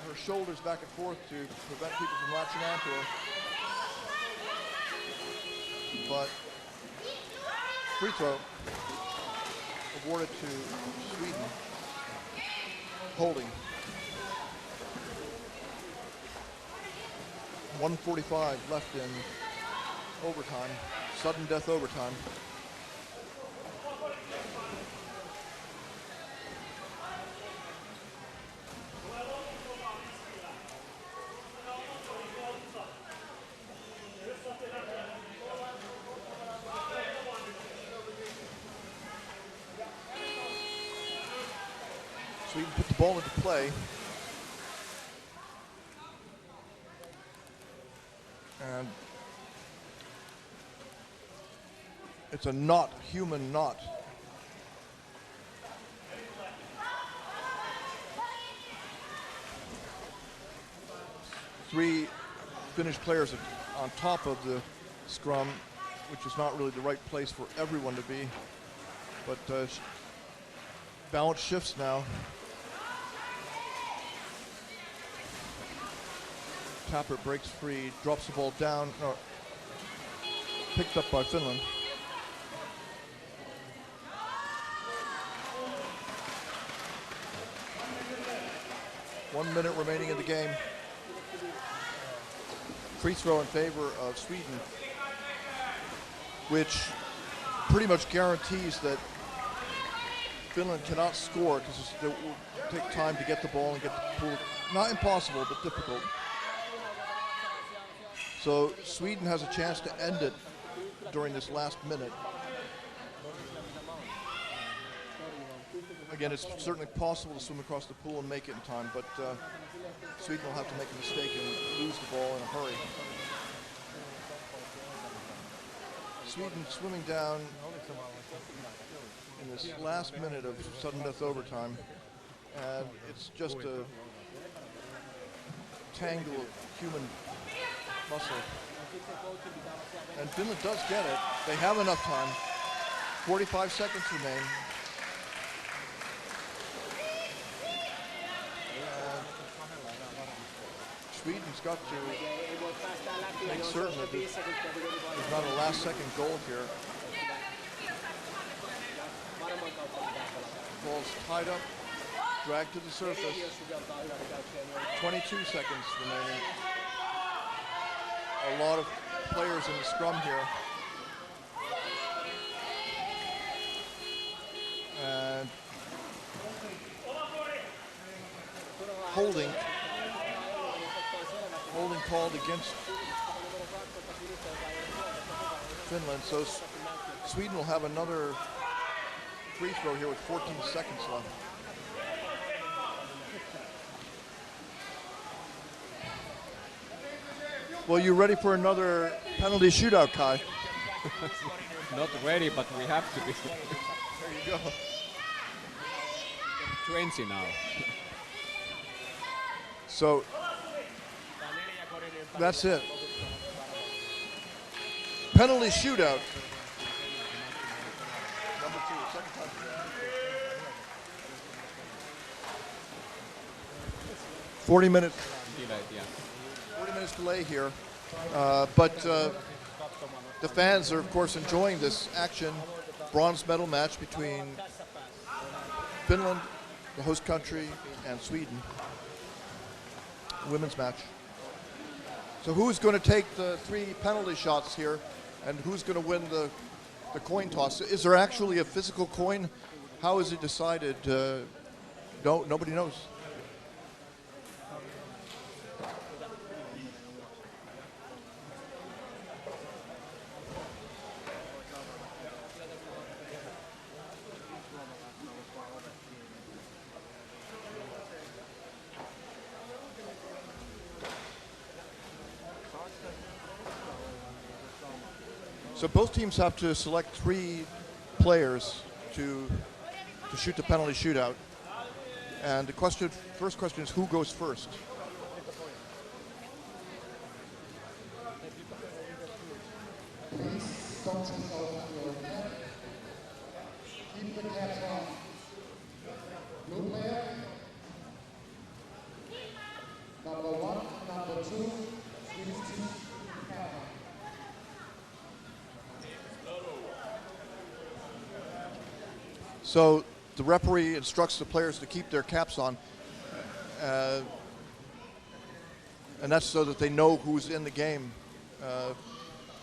her shoulders back and forth to prevent people from latching onto her. But free throw awarded to Sweden. Holding. 1:45 left in overtime, sudden death overtime. Sweden put the ball into play. And it's a knot, human knot. Three Finnish players on top of the scrum, which is not really the right place for everyone to be. But balance shifts now. Tappert breaks free, drops the ball down, picked up by Finland. One minute remaining in the game. Free throw in favor of Sweden, which pretty much guarantees that Finland cannot score because it will take time to get the ball and get the pool. Not impossible, but difficult. So Sweden has a chance to end it during this last minute. Again, it's certainly possible to swim across the pool and make it in time, but Sweden will have to make a mistake and lose the ball in a hurry. Sweden swimming down in this last minute of sudden death overtime, and it's just a tangle of human muscle. And Finland does get it. They have enough time. 45 seconds remain. Sweden's got to make certain that there's not a last second goal here. Ball's tied up, dragged to the surface. 22 seconds remaining. A lot of players in the scrum here. And holding called against Finland. So Sweden will have another free throw here with 14 seconds left. Well, you ready for another penalty shootout, Kai? Not ready, but we have to be. There you go. 20 now. So that's it. Penalty shootout. Number 2, second time. 40 minutes. Delayed, yeah. 40 minutes delay here. But the fans are, of course, enjoying this action. Bronze medal match between Finland, the host country, and Sweden. Women's match. So who's going to take the 3 penalty shots here, and who's going to win the coin toss? Is there actually a physical coin? How is it decided? No, nobody knows. So both teams have to select 3 players to shoot the penalty shootout. And the first question is, who goes first? Keep the caps on. Blue player. Number 1, number 2, So the referee instructs the players to keep their caps on, and that's so that they know who's in the game,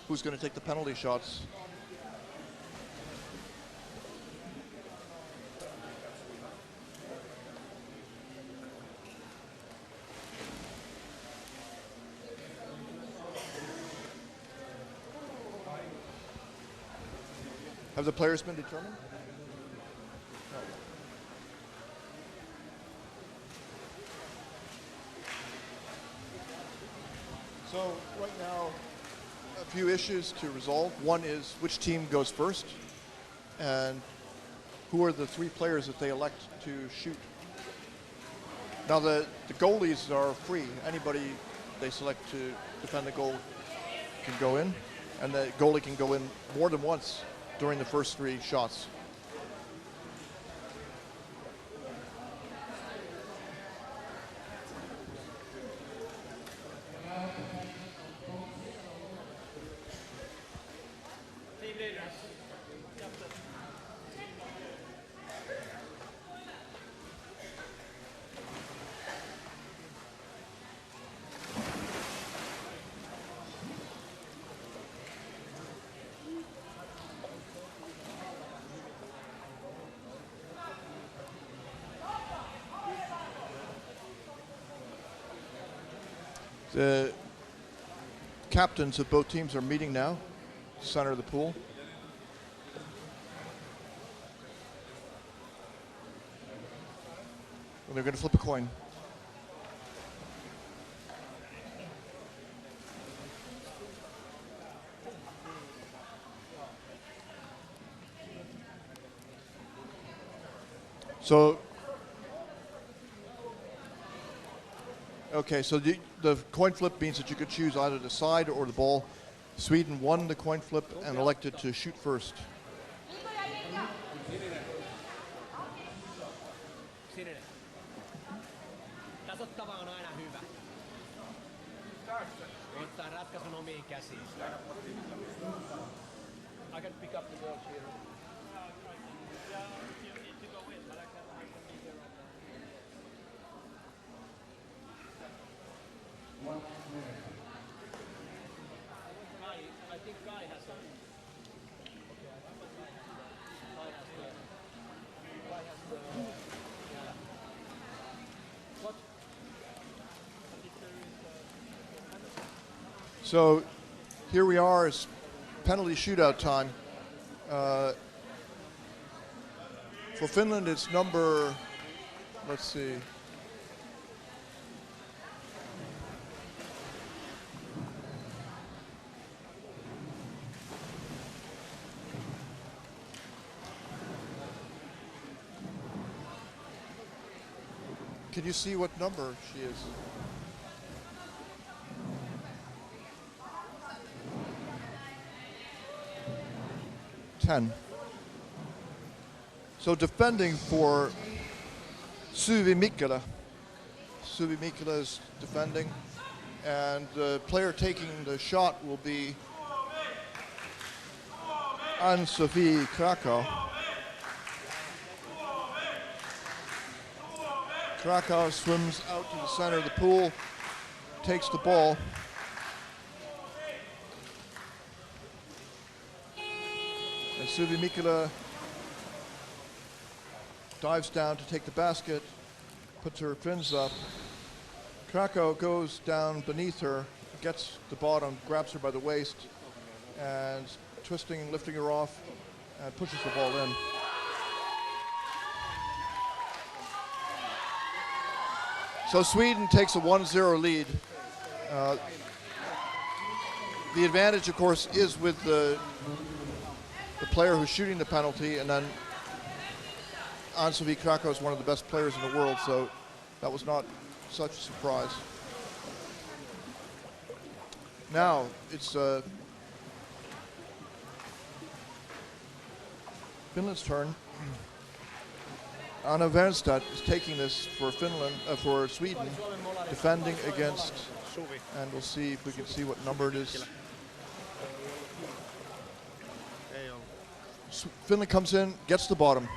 who's going to take the penalty shots. Have the players been determined? So right now, a few issues to resolve. One is which team goes first, and who are the 3 players that they elect to shoot. Now the goalies are free. Anybody they select to defend the goal can go in, and the goalie can go in more than once during the first 3 shots. The captains of both teams are meeting now, center of the pool. And they're going to flip a coin. So okay, so the coin flip means that you could choose either the side or the ball. Sweden won the coin flip and elected to shoot first. Tasoittava on aina hyvä. Ottaa ratkaisun omiin käsiin. I can pick up the ball here. I think Guy has a... Guy has the... Yeah. What? So here we are, it's penalty shootout time. For Finland, it's number, let's see. Can you see what number she is? Ten. So defending for SWE-FIN. SWE-FIN is defending, And the player taking the shot will be Ann-Sophie Krakow. Krakow swims out to the center of the pool, takes the ball. And Suvi Mikkola dives down to take the basket, puts her fins up. Krakow goes down beneath her, gets the bottom, grabs her by the waist, and twisting and lifting her off, and pushes the ball in. So Sweden takes a 1-0 lead. The advantage, of course, is with the player who's shooting the penalty, and then Ann-Sophie Krakow is one of the best players in the world, so that was not such a surprise. Now it's Finland's turn. Anna Wernstad is taking this for Finland, for Sweden, defending against, and we'll see if we can see what number it is. Finland comes in, gets the bottom.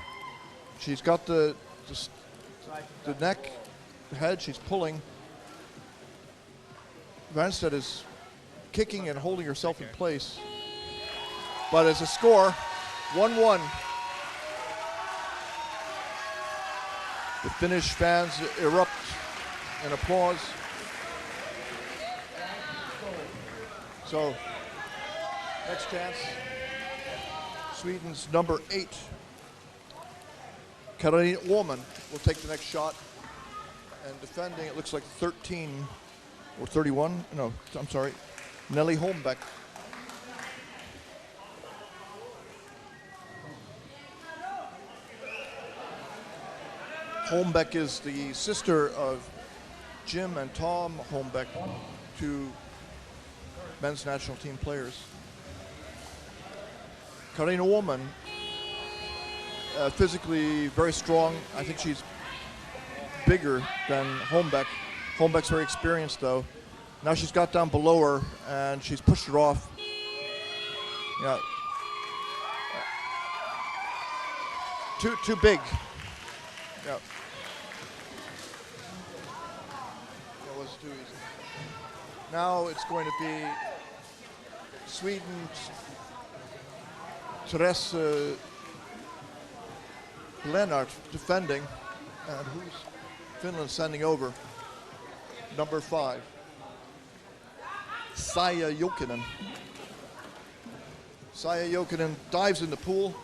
She's got the neck, the head, she's pulling. Wernstad is kicking and holding herself in place. But as a score, 1-1. The Finnish fans erupt in applause. So, next chance, Sweden's number 8, Karolina Åman, will take the next shot. And defending, it looks like 13 or 31, no, I'm sorry, Nelly Holmbeck. Holmbeck is the sister of Jim and Tom Holmbeck, two men's national team players. Karolina Åman, physically very strong. I think she's bigger than Holmbeck. Holmbeck's very experienced though. Now she's got down below her and she's pushed her off. Yeah. Too big. Yeah. That was too easy. Now it's going to be Sweden's Therese Lennart defending, and who's Finland sending over? Number 5, Saija Jokinen. Saija Jokinen dives in the pool,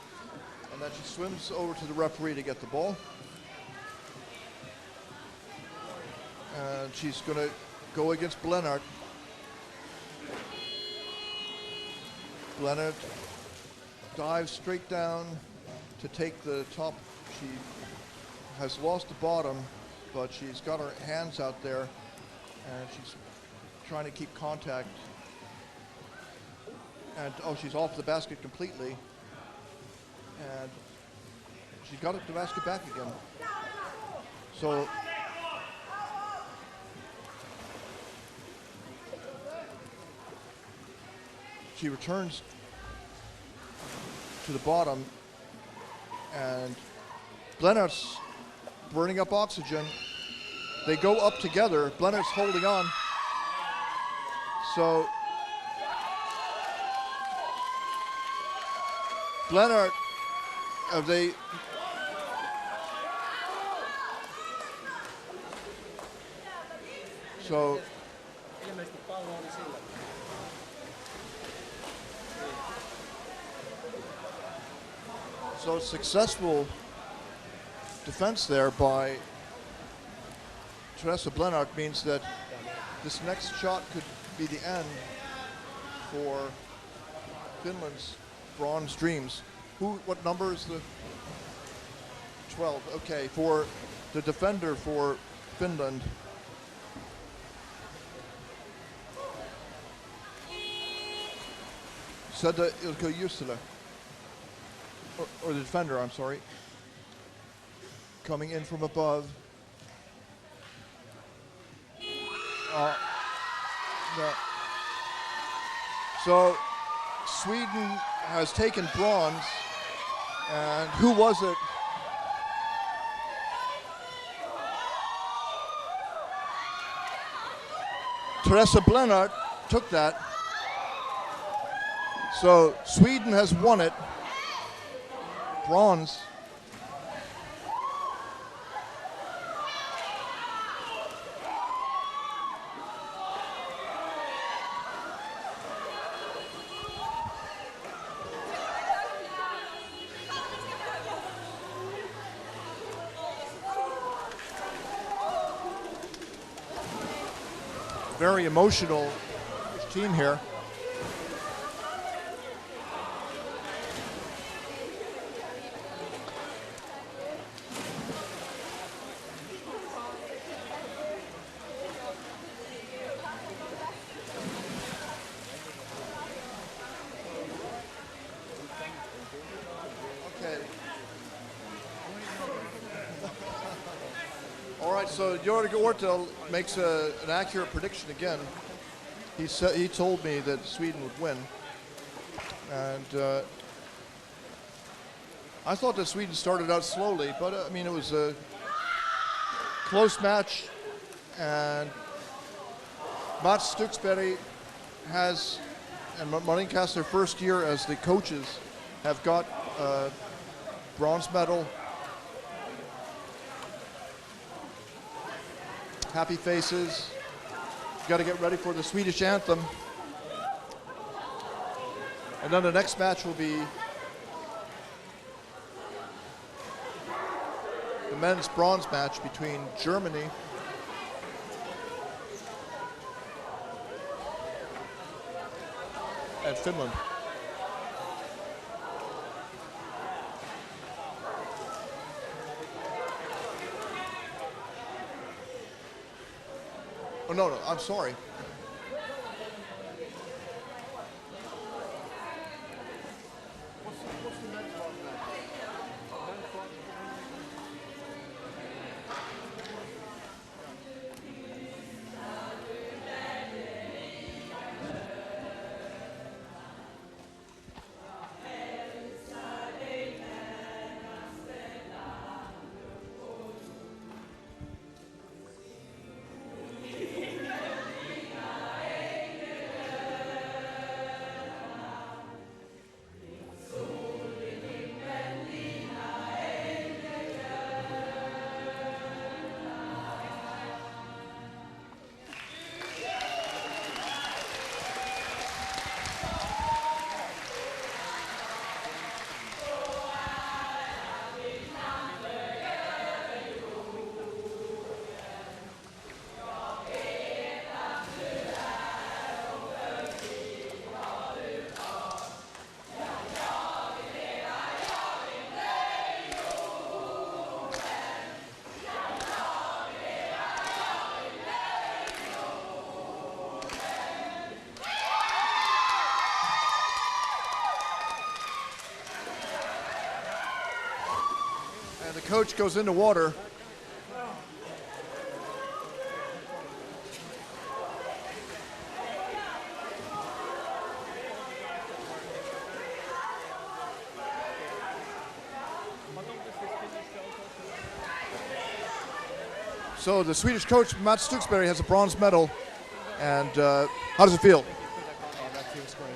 and then she swims over to the referee to get the ball. And she's going to go against Lennart. Lennart dives straight down to take the top. She has lost the bottom, but she's got her hands out there, and she's trying to keep contact. And oh, she's off the basket completely. And she got the basket back again. So she returns to the bottom, and Lennart's burning up oxygen. They go up together. Lennart's holding on. So Lennart, they so Ilmeisesti pallo oli sillä. So successful defense there by Teresa Lennart means that this next shot could be the end for Finland's bronze dreams. What number is the 12? Okay, for the defender for Finland. Seda Ilkka Jussila. Or the defender, I'm sorry. Coming in from above. No. So Sweden has taken bronze, and who was it? Teresa Blenart took that. So Sweden has won it. Bronze. Very emotional team here. Okay. All right, so Jorge Ortel makes an accurate prediction again. He told me that Sweden would win, and I thought that Sweden started out slowly, but I mean it was a close match, and Mats Stuxberg has, and Marinkas, their first year as the coaches, have got a bronze medal. Happy faces. Got to get ready for the Swedish anthem. And then the next match will be the men's bronze match between Germany and Finland. Oh, no, I'm sorry. What's the next one? The coach goes into water. So the Swedish coach, Mats Stuxberg, has a bronze medal. And how does it feel? Oh, that feels great.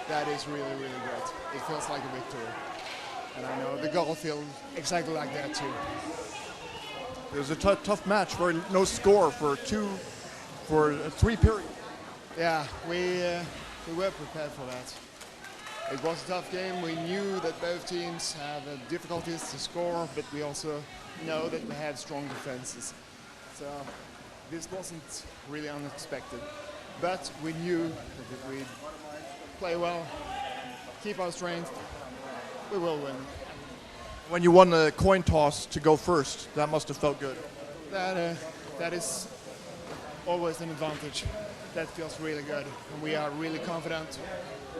That is really, really great. It feels like a victory. And I know the goal feels exactly like that too. It was a tough match for no score for 3 periods. Yeah, we were prepared for that. It was a tough game. We knew that both teams have difficulties to score, but we also know that they had strong defenses. So this wasn't really unexpected. But we knew that if we play well, keep our strength, we will win. When you won the coin toss to go first, that must have felt good. That is always an advantage. That feels really good, and we are really confident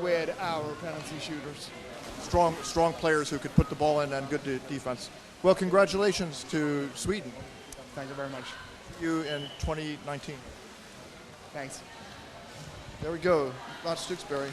with our penalty shooters. Strong players who could put the ball in and good defense. Well, congratulations to Sweden. Thank you very much. You in 2019. Thanks. There we go. Not Stooksbury.